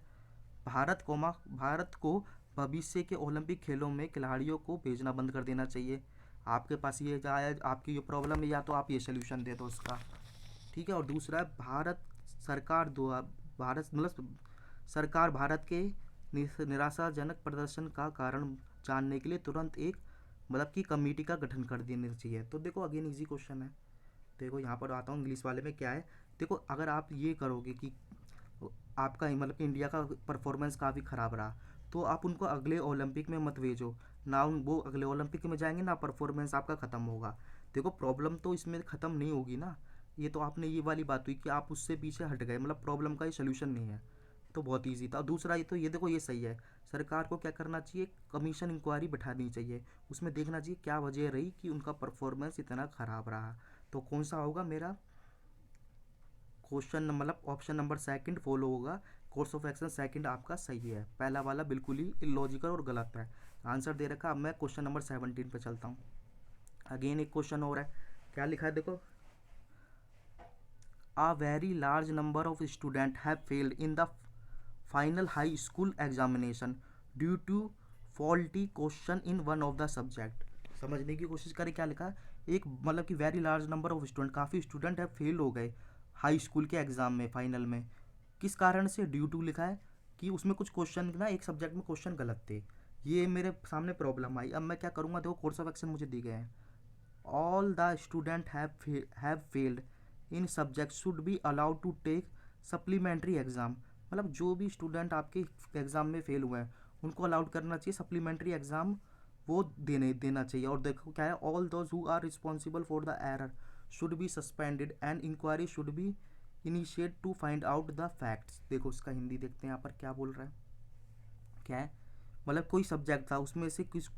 भारत को भविष्य के ओलंपिक खेलों में खिलाड़ियों को भेजना बंद कर देना चाहिए। आपके पास ये जाए, आपकी ये प्रॉब्लम है या तो आप ये सोल्यूशन दे दो उसका। ठीक है, और दूसरा है भारत सरकार द्वारा भारत मतलब सरकार भारत के निराशाजनक प्रदर्शन का कारण जानने के लिए तुरंत एक मतलब कि कमेटी का गठन कर देना चाहिए। तो देखो अगेन इजी क्वेश्चन है। देखो यहाँ पर आता हूँ इंग्लिश वाले में क्या है। देखो अगर आप ये करोगे कि आपका मतलब कि इंडिया का परफॉर्मेंस काफ़ी ख़राब रहा तो आप उनको अगले ओलंपिक में मत भेजो ना, वो अगले ओलंपिक में जाएंगे ना परफॉर्मेंस आपका ख़त्म होगा। देखो प्रॉब्लम तो इसमें ख़त्म नहीं होगी ना। ये तो आपने ये वाली बात हुई कि आप उससे पीछे हट गए, मतलब प्रॉब्लम का ये सोल्यूशन नहीं है। तो बहुत ईजी था। दूसरा ये तो ये देखो ये सही है, सरकार को क्या करना चाहिए, कमीशन इंक्वायरी बैठानी चाहिए, उसमें देखना चाहिए क्या वजह रही कि उनका परफॉर्मेंस इतना ख़राब रहा। तो कौन सा होगा मेरा क्वेश्चन, मतलब ऑप्शन नंबर सेकंड फॉलो होगा। कोर्स ऑफ एक्शन सेकंड आपका सही है, पहला वाला बिल्कुल ही इलॉजिकल और गलत है। आंसर दे रखा। अब मैं क्वेश्चन नंबर 17 पे चलता हूँ। अगेन एक क्वेश्चन और है, क्या लिखा है देखो, a very large number of students have failed in the final high school examination due to faulty question in one of the subject। समझने की कोशिश करें क्या लिखा है। एक मतलब कि very large number of student, काफ़ी स्टूडेंट है फेल हो गए हाई स्कूल के एग्ज़ाम में फाइनल में। किस कारण से, ड्यू टू लिखा है कि उसमें कुछ क्वेश्चन ना एक सब्जेक्ट में क्वेश्चन गलत थे। ये मेरे सामने प्रॉब्लम आई। अब मैं क्या करूँगा, देखो कोर्स ऑफ एक्शन मुझे दी गए हैं। All the student have failed in subject should be allowed to take supplementary exam. मतलब जो भी स्टूडेंट आपके एग्ज़ाम में फेल हुए हैं उनको अलाउड करना चाहिए सप्लीमेंट्री एग्ज़ाम, वो देना चाहिए। और देखो क्या है, all those who are responsible for the error should be suspended and inquiry should be initiate to find out the facts. देखो इसका हिंदी देखते हैं यहाँ पर क्या बोल रहा है। क्या है, मतलब कोई सब्जेक्ट था उसमें से कुछ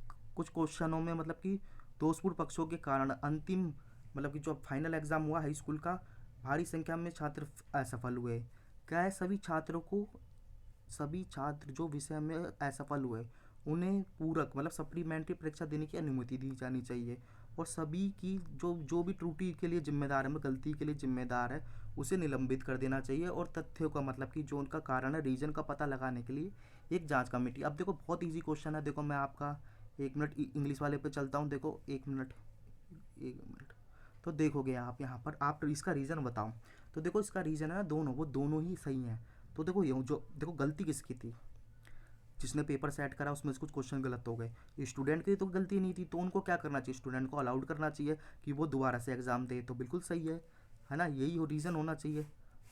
क्वेश्चनों में मतलब कि दोषपूर्ण पक्षों के कारण अंतिम मतलब कि जो फाइनल एग्ज़ाम हुआ हाई स्कूल का, भारी संख्या में छात्र असफल हुए। क्या है, सभी छात्र जो विषय में असफल हुए उन्हें पूरक मतलब सप्लीमेंट्री परीक्षा देने की अनुमति दी जानी चाहिए। और सभी की जो भी त्रुटि के लिए जिम्मेदार है, मतलब गलती के लिए जिम्मेदार है, उसे निलंबित कर देना चाहिए। और तथ्यों का मतलब कि जो उनका कारण है रीजन का पता लगाने के लिए एक जांच कमेटी। अब देखो बहुत इजी क्वेश्चन है, देखो मैं आपका एक मिनट इंग्लिश वाले पे चलता हूँ। देखो एक मिनट, एक मिनट। तो देखोगे आप यहाँ पर, आप इसका रीज़न बताओ। तो देखो इसका रीज़न है ना, दोनों, वो दोनों ही सही हैं। तो देखो ये जो देखो गलती किसकी थी, जिसने पेपर सेट करा उसमें से कुछ क्वेश्चन गलत हो गए। स्टूडेंट की तो गलती नहीं थी, तो उनको क्या करना चाहिए, स्टूडेंट को अलाउड करना चाहिए कि वो दोबारा से एग्ज़ाम दे, तो बिल्कुल सही है ना, यही रीज़न होना चाहिए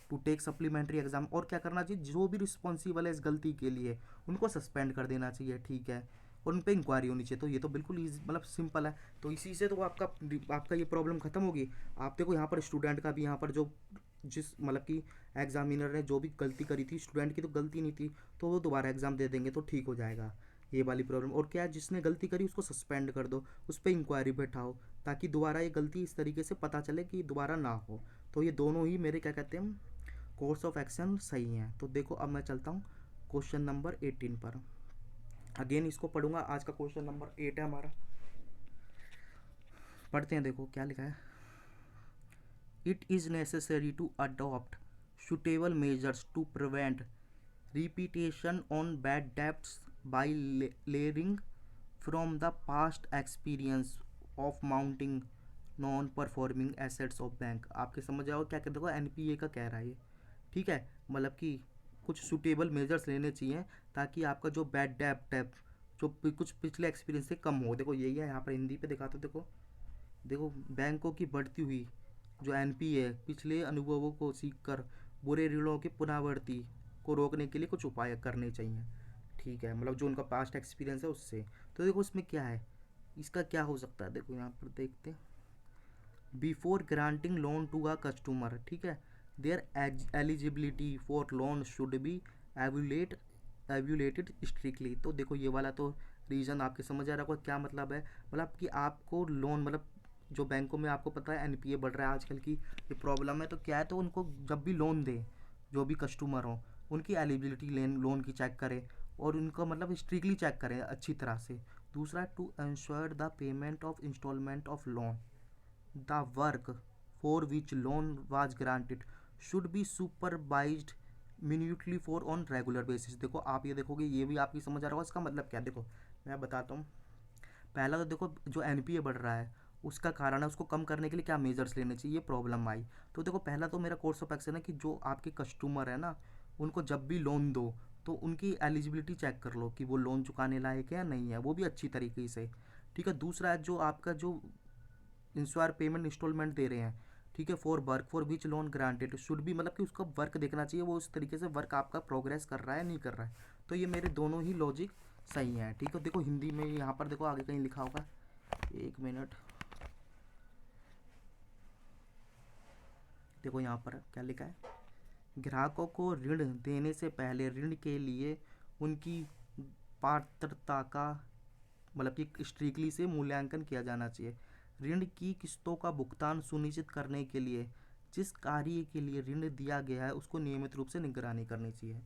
टू टेक सप्लीमेंट्री एग्ज़ाम। और क्या करना चाहिए, जो भी रिस्पॉन्सिबल है इस गलती के लिए उनको सस्पेंड कर देना चाहिए, ठीक है, और उन पर इंक्वायरी होनी चाहिए। तो ये तो बिल्कुल मतलब सिंपल है। तो इसी से तो आपका ये प्रॉब्लम ख़त्म होगी। आप देखो यहाँ पर स्टूडेंट का भी, यहाँ पर जो जिस मतलब कि एग्जामिनर ने जो भी गलती करी थी, स्टूडेंट की तो गलती नहीं थी, तो वो दोबारा एग्ज़ाम दे देंगे तो ठीक हो जाएगा ये वाली प्रॉब्लम। और क्या है, जिसने गलती करी उसको सस्पेंड कर दो, उस पर इंक्वायरी बैठाओ, ताकि दोबारा ये गलती इस तरीके से पता चले कि दोबारा ना हो। तो ये दोनों ही मेरे क्या कहते हैं, कोर्स ऑफ एक्शन सही हैं। तो देखो अब मैं चलता हूँ क्वेश्चन नंबर 18 पर। अगेन इसको पढ़ूंगा, आज का क्वेश्चन नंबर 8 है हमारा। पढ़ते हैं, देखो क्या लिखा है। It is necessary to adopt suitable measures to prevent repetition on bad debts by learning from the past experience of mounting non performing assets of bank. आपके समझ आओ क्या कहते हो, एनपीए का कह रहा है ये, ठीक है, मतलब कि कुछ सुटेबल मेजर्स लेने चाहिए ताकि आपका जो बैड डेप्ट है, जो कुछ पिछले एक्सपीरियंस से कम हो। देखो यही है, यहाँ पर हिंदी पे दिखाते हो। देखो देखो बैंकों की बढ़ती हुई जो एनपीए है, पिछले अनुभवों को सीखकर बुरे ऋणों की पुनरावृत्ति को रोकने के लिए कुछ उपाय करने चाहिए, ठीक है, मतलब जो उनका पास्ट एक्सपीरियंस है उससे। तो देखो इसमें क्या है, इसका क्या हो सकता है, देखो यहाँ पर देखते हैं। Before granting loan to a customer, ठीक है, their eligibility for loan should be evaluated strictly. तो देखो ये वाला तो रीज़न आपके समझ आ रहा होगा क्या मतलब है, मतलब कि आपको लोन, मतलब जो बैंकों में आपको पता है एनपीए बढ़ रहा है आजकल की ये प्रॉब्लम है, तो क्या है, तो उनको जब भी लोन दे, जो भी कस्टमर हो, उनकी एलिजिबिलिटी लोन की चेक करें, और उनका मतलब स्ट्रिक्टली चेक करें अच्छी तरह से। दूसरा, to ensure the payment of instalment of loan, the work for which loan was granted should be supervised minutely for on regular basis. देखो आप ये देखोगे, ये भी आपकी समझ आ रहा होगा इसका मतलब क्या है। देखो मैं बताता हूँ। पहला तो देखो जो एनपीए बढ़ रहा है उसका कारण है, उसको कम करने के लिए क्या मेजर्स लेने चाहिए, ये प्रॉब्लम आई। तो देखो पहला तो मेरा कोर्स ऑफ एक्शन है कि जो आपके कस्टमर है ना, उनको जब भी लोन दो तो उनकी एलिजिबिलिटी चेक कर लो कि वो लोन चुकाने लायक है या नहीं है, वो भी अच्छी तरीके से, ठीक है। दूसरा है जो आपका जो इंश्योर पेमेंट इंस्टॉलमेंट दे रहे हैं, ठीक है, for work for which loan granted should भी, मतलब कि उसका वर्क देखना चाहिए, वो उस तरीके से वर्क आपका प्रोग्रेस कर रहा है नहीं कर रहा है। तो ये मेरे दोनों ही लॉजिक सही हैं, ठीक है। देखो हिंदी में यहाँ पर देखो आगे कहीं लिखा होगा, एक मिनट, देखो यहाँ पर क्या लिखा है। ग्राहकों को ऋण देने से पहले ऋण के लिए उनकी पात्रता का मतलब कि स्ट्रिक्टली से मूल्यांकन किया जाना चाहिए। ऋण की किस्तों का भुगतान सुनिश्चित करने के लिए जिस कार्य के लिए ऋण दिया गया है उसको नियमित रूप से निगरानी करनी चाहिए।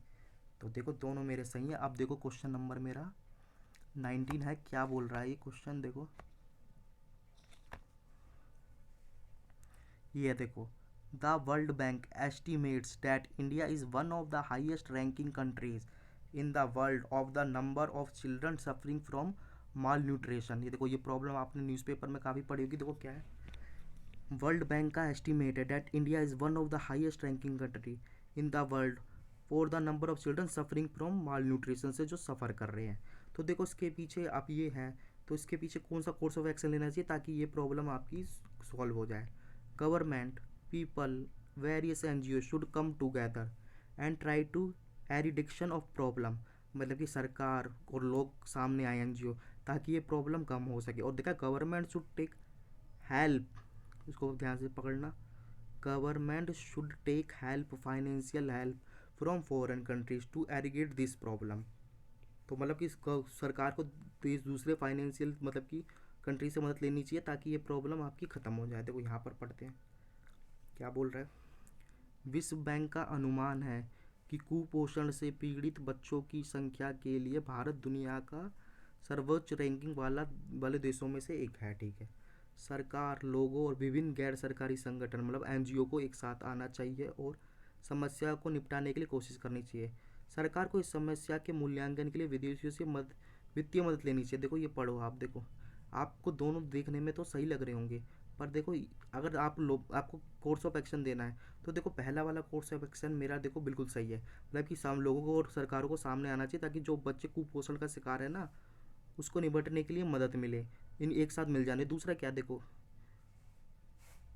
तो देखो दोनों मेरे सही है। अब देखो क्वेश्चन नंबर मेरा 19 है, क्या बोल रहा है ये क्वेश्चन, देखो ये देखो, the world bank estimates that India is one of the highest ranking countries in the world of the number of children suffering from mall nutrition. ये देखो ये प्रॉब्लम आपने न्यूज़पेपर में काफ़ी पढ़ी होगी। देखो क्या है, वर्ल्ड बैंक का एस्टिमेट है that India is one of the highest ranking country in the world for the number of children suffering from mall nutrition, से जो सफ़र कर रहे हैं। तो देखो इसके पीछे आप ये है, तो इसके पीछे कौन सा कोर्स ऑफ एक्शन लेना चाहिए ताकि ये प्रॉब्लम आपकी सॉल्व हो जाए। Government, people, various NGO should come together and try to eradication of problem, मतलब कि सरकार और लोग सामने आए एनजीओ, ताकि ये प्रॉब्लम कम हो सके। और देखा गवर्नमेंट शुड टेक हेल्प, इसको ध्यान से पकड़ना, government should take help, financial help from foreign countries to eradicate this problem. तो मतलब कि सरकार को देश दूसरे फाइनेंशियल मतलब कि कंट्री से मदद लेनी चाहिए ताकि ये प्रॉब्लम आपकी ख़त्म हो जाए। देखो यहाँ पर पढ़ते हैं क्या बोल रहा है। विश्व बैंक का अनुमान है कि कुपोषण से पीड़ित बच्चों की संख्या के लिए भारत दुनिया का सर्वोच्च रैंकिंग वाले देशों में से एक है, ठीक है। सरकार, लोगों और विभिन्न गैर सरकारी संगठन मतलब एनजीओ को एक साथ आना चाहिए और समस्या को निपटाने के लिए कोशिश करनी चाहिए। सरकार को इस समस्या के मूल्यांकन के लिए विदेशियों से वित्तीय मदद लेनी चाहिए। देखो ये पढ़ो आप, देखो आपको दोनों देखने में तो सही लग रहे होंगे, पर देखो अगर आपको कोर्स ऑफ एक्शन देना है तो देखो पहला वाला कोर्स ऑफ एक्शन मेरा देखो बिल्कुल सही है, मतलब कि लोगों को और सरकारों को सामने आना चाहिए ताकि जो बच्चे कुपोषण का शिकार है ना, उसको निपटने के लिए मदद मिले, इन एक साथ मिल जाने। दूसरा क्या, देखो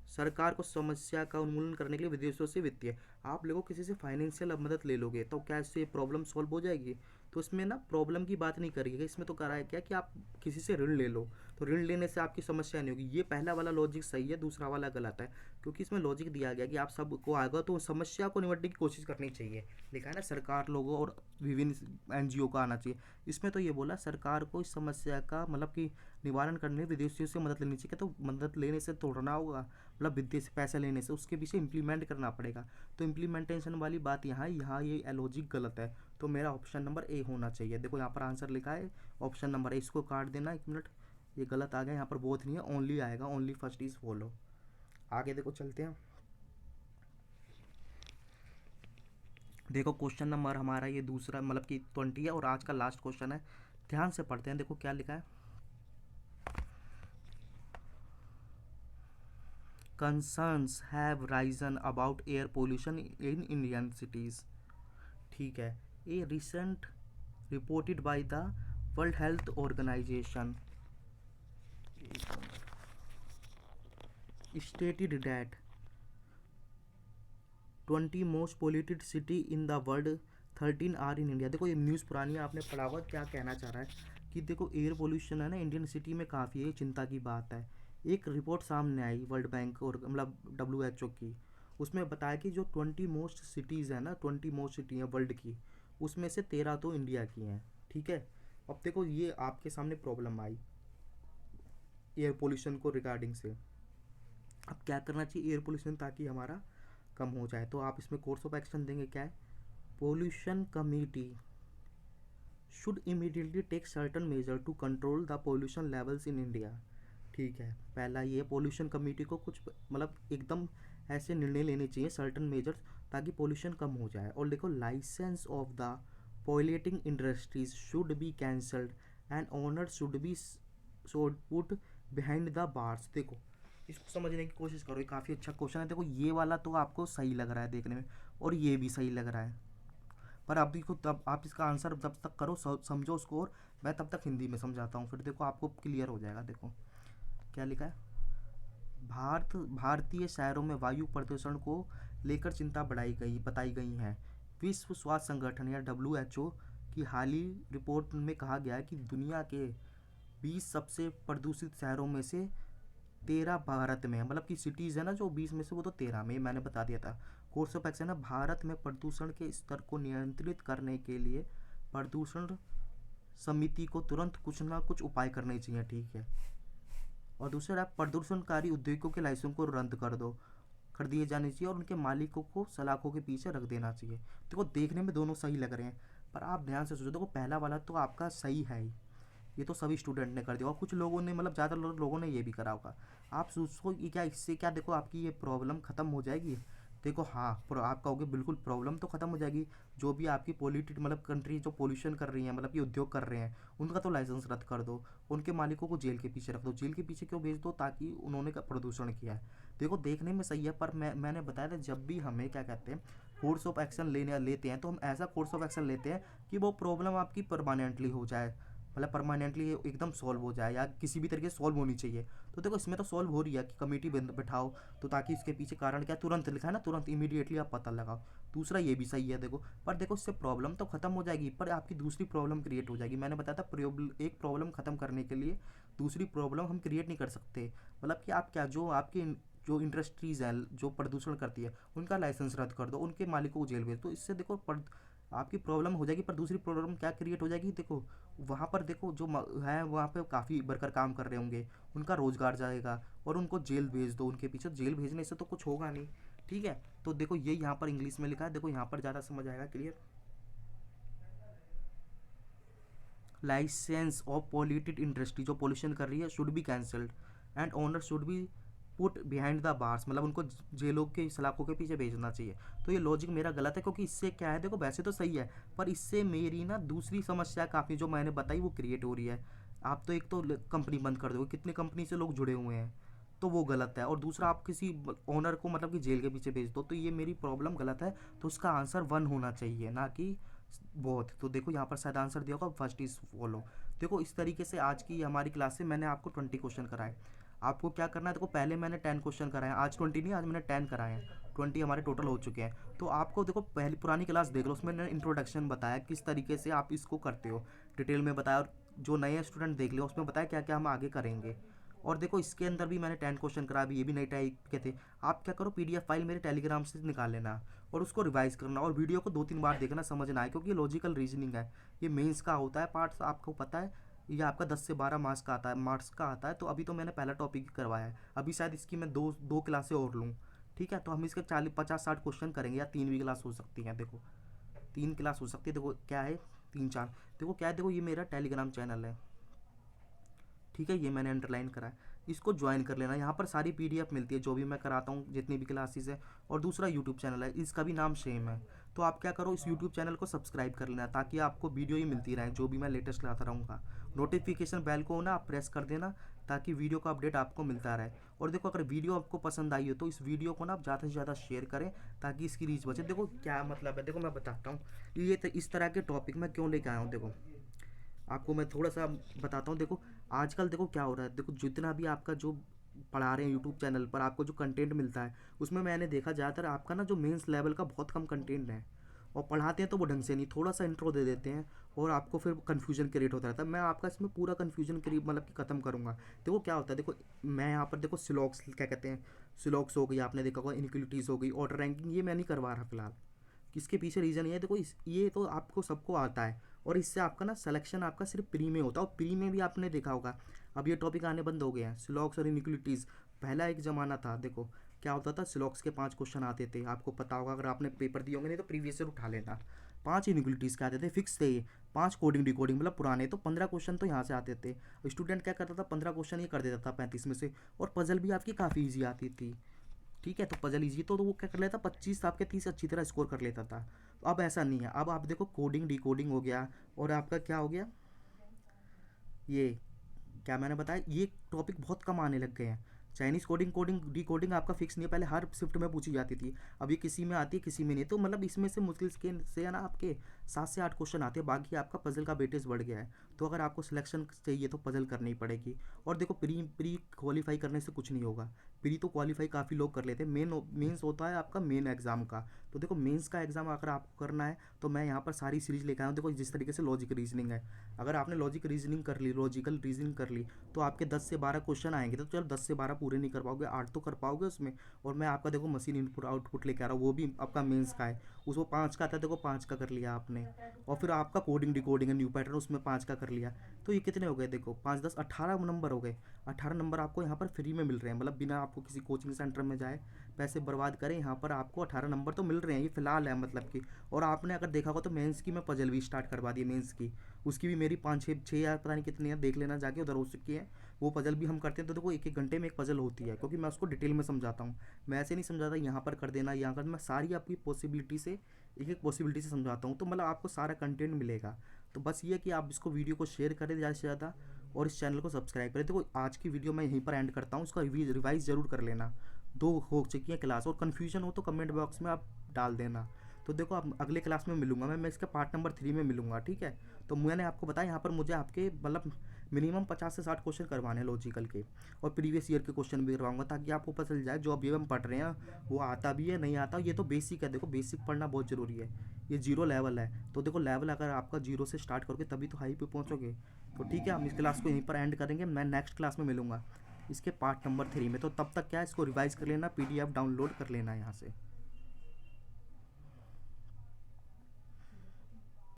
सरकार को समस्या का उन्मूलन करने के लिए विदेशों से वित्तीय, आप लोगों किसी से फाइनेंशियल मदद ले लोगे तो क्या इससे प्रॉब्लम सॉल्व हो जाएगी? तो इसमें ना प्रॉब्लम की बात नहीं करिएगा, इसमें तो करा है क्या कि आप किसी से ऋण ले लो, तो ऋण लेने से आपकी समस्या नहीं होगी। ये पहला वाला लॉजिक सही है, दूसरा वाला गलत है, क्योंकि इसमें लॉजिक दिया गया कि आप सबको आएगा तो समस्या को निपटने की कोशिश करनी चाहिए। लिखा है ना सरकार, लोगों और विभिन्न एनजीओ का आना चाहिए। इसमें तो ये बोला सरकार को इस समस्या का मतलब कि निवारण करने विदेशियों से मदद लेनी चाहिए, तो मदद लेने से तोड़ना होगा, मतलब विदेश से पैसे लेने से, उसके पीछे इम्प्लीमेंट करना पड़ेगा। तो इम्प्लीमेंटेशन वाली बात यहाँ ये लॉजिक गलत है, तो मेरा ऑप्शन नंबर ए होना चाहिए। देखो यहाँ पर आंसर लिखा है ऑप्शन नंबर ए, इसको काट देना, एक मिनट, ये गलत आ गया, यहाँ पर बोथ नहीं है, ओनली आएगा, ओनली फर्स्ट इज फॉलो। आगे देखो चलते हैं। देखो क्वेश्चन नंबर हमारा ये दूसरा मतलब कि 20 है और आज का लास्ट क्वेश्चन है, ध्यान से पढ़ते हैं। देखो क्या लिखा है, concerns have risen about air pollution in Indian cities। ठीक है, a recent reported by the World Health Organization stated that 20 most polluted city in the world, 13 are in India। देखो ये न्यूज़ पुरानी है, आपने पढ़ा हुआ, क्या कहना चाह रहा है कि देखो एयर पोल्यूशन है ना इंडियन सिटी में काफ़ी है, चिंता की बात है। एक रिपोर्ट सामने आई वर्ल्ड बैंक और मतलब WHO की, उसमें बताया कि जो 20 मोस्ट सिटीज़ हैं ना, 20 मोस्ट सिटी हैं वर्ल्ड की, उसमें से 13 तो इंडिया की हैं। ठीक है, अब देखो ये आपके सामने प्रॉब्लम आई एयर पोल्यूशन को रिगार्डिंग से। अब क्या करना चाहिए एयर पोल्यूशन ताकि हमारा कम हो जाए, तो आप इसमें कोर्स ऑफ एक्शन देंगे क्या है, pollution committee should immediately take certain major to control the pollution levels in India. ठीक है, पहला ये पोल्यूशन कमेटी को कुछ मतलब एकदम ऐसे निर्णय लेने चाहिए, सर्टन मेजर्स, ताकि पोल्यूशन कम हो जाए। और देखो licence of the polluting industries should be cancelled and owner should be put behind the bars. देखो इसको समझने की कोशिश करो, ये काफ़ी अच्छा क्वेश्चन है। देखो ये वाला तो आपको सही लग रहा है देखने में, और ये भी सही लग रहा है, पर आप देखो तब आप इसका आंसर जब तक करो समझो उसको, और मैं तब तक हिंदी में समझाता हूँ, फिर देखो आपको क्लियर हो जाएगा। देखो क्या लिखा है, भारतीय शहरों में वायु प्रदूषण को लेकर चिंता बताई गई है। विश्व स्वास्थ्य संगठन या WHO की हालिया रिपोर्ट में कहा गया है कि दुनिया के 20 सबसे प्रदूषित शहरों में से 13 भारत में है, मतलब कि सिटीज़ है ना जो 20 में से, वो तो 13 में, मैंने बता दिया था। कोर्स ऑफ एक्शन है, भारत में प्रदूषण के स्तर को नियंत्रित करने के लिए प्रदूषण समिति को तुरंत कुछ ना कुछ उपाय करने चाहिए। ठीक है, और दूसरा प्रदूषणकारी उद्योगों के लाइसेंस को रद्द कर दिए जाने चाहिए और उनके मालिकों को सलाखों के पीछे रख देना चाहिए। देखो देखने में दोनों सही लग रहे हैं, पर आप ध्यान से सोचो, देखो पहला वाला तो आपका सही है ही, ये तो सभी स्टूडेंट ने कर दिया, और कुछ लोगों ने मतलब ज़्यादा लोगों ने ये भी करा होगा। आप सोचो कि क्या इससे क्या देखो आपकी ये प्रॉब्लम ख़त्म हो जाएगी? देखो हाँ, आप कहोगे बिल्कुल प्रॉब्लम तो ख़त्म हो जाएगी, जो भी आपकी पोल्यूटेड मतलब कंट्री जो पोल्यूशन कर रही है, मतलब ये उद्योग कर रहे हैं, उनका तो लाइसेंस रद्द कर दो, उनके मालिकों को जेल के पीछे रख दो। जेल के पीछे क्यों भेज दो? ताकि उन्होंने प्रदूषण किया है। देखो देखने में सही है, पर मैंने बताया था जब भी हमें क्या कहते हैं कोर्स ऑफ एक्शन लेते हैं, तो हम ऐसा कोर्स ऑफ एक्शन लेते हैं कि वो प्रॉब्लम आपकी परमानेंटली हो जाए, मतलब परमानेंटली एकदम सॉल्व हो जाए, या किसी भी तरीके से सॉल्व होनी चाहिए। तो देखो इसमें तो सॉल्व हो रही है कि कमेटी बैठाओ, तो ताकि इसके पीछे कारण क्या, तुरंत लिखा है ना, तुरंत इमीडिएटली आप पता लगाओ। दूसरा ये भी सही है देखो, पर देखो इससे प्रॉब्लम तो खत्म हो जाएगी, पर आपकी दूसरी प्रॉब्लम क्रिएट हो जाएगी। मैंने बताया था एक प्रॉब्लम खत्म करने के लिए दूसरी प्रॉब्लम हम क्रिएट नहीं कर सकते, मतलब कि आप क्या जो इंडस्ट्रीज़ हैं जो प्रदूषण करती है उनका लाइसेंस रद्द कर दो, उनके मालिकों को जेल भेज दो। इससे देखो आपकी प्रॉब्लम हो जाएगी, पर दूसरी प्रॉब्लम क्या क्रिएट हो जाएगी, देखो वहाँ पर देखो जो है वहाँ पे काफ़ी वर्कर काम कर रहे होंगे, उनका रोज़गार जाएगा, और उनको जेल भेज दो, उनके पीछे जेल भेजने से तो कुछ होगा नहीं। ठीक है, तो देखो ये यहाँ पर इंग्लिश में लिखा है, देखो यहाँ पर ज़्यादा समझ आएगा clear. Licence of polluted industry जो पोल्यूशन कर रही है should be cancelled and owner should be put behind the bars, मतलब उनको जेलों के सलाखों के पीछे भेजना चाहिए। तो ये लॉजिक मेरा गलत है, क्योंकि इससे क्या है, देखो वैसे तो सही है, पर इससे मेरी ना दूसरी समस्या काफ़ी जो मैंने बताई वो क्रिएट हो रही है। आप तो एक तो कंपनी बंद कर दोगे, कितनी कंपनी से लोग जुड़े हुए हैं, तो वो गलत है। और दूसरा, आप किसी ओनर को मतलब कि जेल के पीछे भेज दो, तो ये मेरी प्रॉब्लम गलत है। तो उसका आंसर 1 होना चाहिए, ना कि बहुत। तो देखो यहाँ पर शायद आंसर दिया होगा, फर्स्ट इज फॉलो। देखो इस तरीके से आज की हमारी क्लास से मैंने आपको 20 क्वेश्चन कराए। आपको क्या करना है, देखो पहले मैंने 10 क्वेश्चन कराए हैं, आज 20 नहीं, आज मैंने 10 कराए हैं, 20 हमारे टोटल हो चुके हैं। तो आपको देखो पहली पुरानी क्लास देख लो, उसमें मैंने इंट्रोडक्शन बताया किस तरीके से आप इसको करते हो, डिटेल में बताया। और जो नए स्टूडेंट देख लो, उसमें बताया क्या क्या हम आगे करेंगे। और देखो इसके अंदर भी मैंने 10 क्वेश्चन करा, भी ये भी नई टाइप के थे। आप क्या करो, पीडीएफ फाइल मेरे टेलीग्राम से निकाल लेना और उसको रिवाइज करना, और वीडियो को 2-3 बार देखना, समझना है, क्योंकि ये लॉजिकल रीजनिंग है। ये मेंस का होता है पार्ट्स, आपको पता है। ये आपका 10 से 12 मार्क्स का आता है। तो अभी तो मैंने पहला टॉपिक ही करवाया है, अभी शायद इसकी मैं दो दो क्लासें और लूँ। ठीक है, तो हम इसके 40-50-60 क्वेश्चन करेंगे, या 3 भी क्लास हो सकती है। देखो 3 क्लास हो सकती है। देखो क्या है, 3-4। देखो क्या है, देखो ये मेरा टेलीग्राम चैनल है, ठीक है, ये मैंने अंडरलाइन करा है। इसको ज्वाइन कर लेना, यहाँ पर सारी पीडीएफ मिलती है जो भी मैं कराता हूँ, जितनी भी क्लासेस है। और दूसरा यूट्यूब चैनल है, इसका भी नाम सेम है। तो आप क्या करो, इस यूट्यूब चैनल को सब्सक्राइब कर लेना, ताकि आपको वीडियो ही मिलती रहे जो भी मैं लेटेस्ट लाता रहूँगा। नोटिफिकेशन बेल को ना आप प्रेस कर देना, ताकि वीडियो का अपडेट आपको मिलता रहे। और देखो अगर वीडियो आपको पसंद आई हो, तो इस वीडियो को ना आप ज़्यादा से ज़्यादा शेयर करें, ताकि इसकी रीच बचे। देखो क्या मतलब है, देखो मैं बताता हूँ ये इस तरह के टॉपिक मैं क्यों लेके आया हूँ। देखो आपको मैं थोड़ा सा बताता हूँ। देखो आजकल देखो क्या हो रहा है, देखो जितना भी आपका जो पढ़ा रहे हैं यूट्यूब चैनल पर, आपको जो कंटेंट मिलता है, उसमें मैंने देखा ज़्यादातर आपका ना जो मेंस लेवल का बहुत कम कंटेंट है। और पढ़ाते हैं तो वो ढंग से नहीं, थोड़ा सा इंट्रो दे देते हैं, और आपको फिर कन्फ्यूजन क्रिएट होता रहता है। मैं आपका इसमें पूरा कन्फ्यूजन क्रिएट मतलब कि ख़त्म करूँगा। देखो क्या होता है, देखो मैं यहाँ पर देखो सिलॉक्स क्या कहते हैं, सिलॉक्स हो गई, आपने देखा होगा, इनक्विलिटीज़ हो गई, ऑर्डर रैंकिंग, ये मैं नहीं करवा रहा फिलहाल। इसके पीछे रीज़न ये है, देखो ये तो आपको सबको आता है, और इससे आपका ना सिलेक्शन आपका सिर्फ प्री में होता है। और प्री में भी आपने देखा होगा, अब ये टॉपिक आने बंद हो गए हैं, सिलॉक्स और इनइक्वलिटीज़। पहला एक ज़माना था, देखो क्या होता था, सिलॉक्स के 5 क्वेश्चन आते थे, आपको पता होगा, अगर आपने पेपर दिए होंगे, नहीं तो प्रीवियस ईयर उठा लेना। 5 इनइक्वलिटीज़ के आते थे, फिक्स थे ये। 5 कोडिंग डिकोडिंग मतलब पुराने, तो 15 क्वेश्चन तो यहाँ से आते थे। स्टूडेंट क्या करता था, 15 क्वेश्चन ये कर देता था 35 में से। और पजल भी आपकी काफ़ी ईजी आती थी, ठीक है। तो पजल ईजी तो वो क्या कर लेता, 25 आपके 30 अच्छी तरह स्कोर कर लेता था। तो अब ऐसा नहीं है, अब आप देखो कोडिंग डिकोडिंग हो गया, और आपका क्या हो गया, ये क्या मैंने बताया, ये टॉपिक बहुत कम आने लग गए हैं। चाइनीज़ कोडिंग कोडिंग डिकोडिंग आपका फिक्स नहीं है, पहले हर शिफ्ट में पूछी जाती थी, अब ये किसी में आती है किसी में नहीं। तो मतलब इसमें से मुश्किल के से है ना, आपके 7 से 8 क्वेश्चन आते हैं, बाकी आपका पजल का वेटेज बढ़ गया है। तो अगर आपको सिलेक्शन चाहिए तो पजल करनी ही पड़ेगी। और देखो प्री प्री क्वालिफाई करने से कुछ नहीं होगा, प्री तो क्वालिफाई काफ़ी लोग कर लेते हैं, मेंस होता है आपका मेन एग्जाम का। तो देखो मेंस का एग्जाम अगर आपको करना है, तो मैं यहाँ पर सारी सीरीज लेकर आया हूँ। देखो जिस तरीके से लॉजिक रीजनिंग है, अगर आपने लॉजिकल रीजनिंग कर ली, तो आपके 10 से 12 क्वेश्चन आएंगे। तो चलो 10 से 12 पूरे नहीं कर पाओगे, 8 तो कर पाओगे उसमें। और मैं आपका देखो मशीन इनपुट आउटपुट लेके आ रहा हूँ, वो भी आपका मेंस का है। उसको 5 का था, देखो 5 का कर लिया आपने। और फिर आपका कोडिंग डिकोडिंग है, न्यू पैटर्न, उसमें 5 का कर लिया। तो ये कितने हो गए, देखो 5 10 18 नंबर हो गए। 18 नंबर आपको यहाँ पर फ्री में मिल रहे हैं, मतलब बिना आपको किसी कोचिंग सेंटर में जाए, पैसे बर्बाद करें, यहाँ पर आपको 18 नंबर तो मिल रहे हैं, ये फिलहाल है मतलब कि। और आपने अगर देखा होगा तो मेंस की मैं पजल भी स्टार्ट करवा दी, मेंस की, उसकी भी मेरी 5-6 या पता नहीं कितनी है, देख लेना जाके, उधर हो चुकी है। वो पजल भी हम करते हैं। तो देखो 1-1 घंटे में एक पजल होती है, क्योंकि मैं उसको डिटेल में समझाता हूँ। मैं ऐसे नहीं समझाता यहाँ पर कर देना, यहाँ कर, मैं सारी आपकी पॉसिबिलिटी से, एक एक पॉसिबिलिटी से समझाता हूँ। तो मतलब आपको सारा कंटेंट मिलेगा। तो बस ये कि आप इसको वीडियो को शेयर करें ज़्यादा से ज़्यादा, और इस चैनल को सब्सक्राइब करें। देखो आज की वीडियो मैं यहीं पर एंड करता हूँ, उसका रिवाइज ज़रूर कर लेना। 2 हो चुकी है क्लास, और कन्फ्यूजन हो तो कमेंट बॉक्स में आप डाल देना। तो देखो अब अगले क्लास में मिलूंगा मैं इसके पार्ट नंबर 3 में मिलूंगा, ठीक है। तो मैंने आपको बताया यहाँ पर मुझे आपके मतलब मिनिमम 50 से 60 क्वेश्चन करवाने हैं लॉजिकल के, और प्रीवियस ईयर के क्वेश्चन भी करवाऊंगा, ताकि आपको पता चल जाए जो अभी हम पढ़ रहे हैं वो आता भी है नहीं आता। ये तो बेसिक है, देखो बेसिक पढ़ना बहुत ज़रूरी है, ये 0 लेवल है। तो देखो लेवल अगर आपका 0 से स्टार्ट करोगे तभी तो हाई पे पहुँचोगे। तो ठीक है, हम इस क्लास को यहीं पर एंड करेंगे, मैं नेक्स्ट क्लास में मिलूंगा इसके पार्ट नंबर 3 में। तो तब तक क्या है, इसको रिवाइज कर लेना, PDF डाउनलोड कर लेना यहाँ से।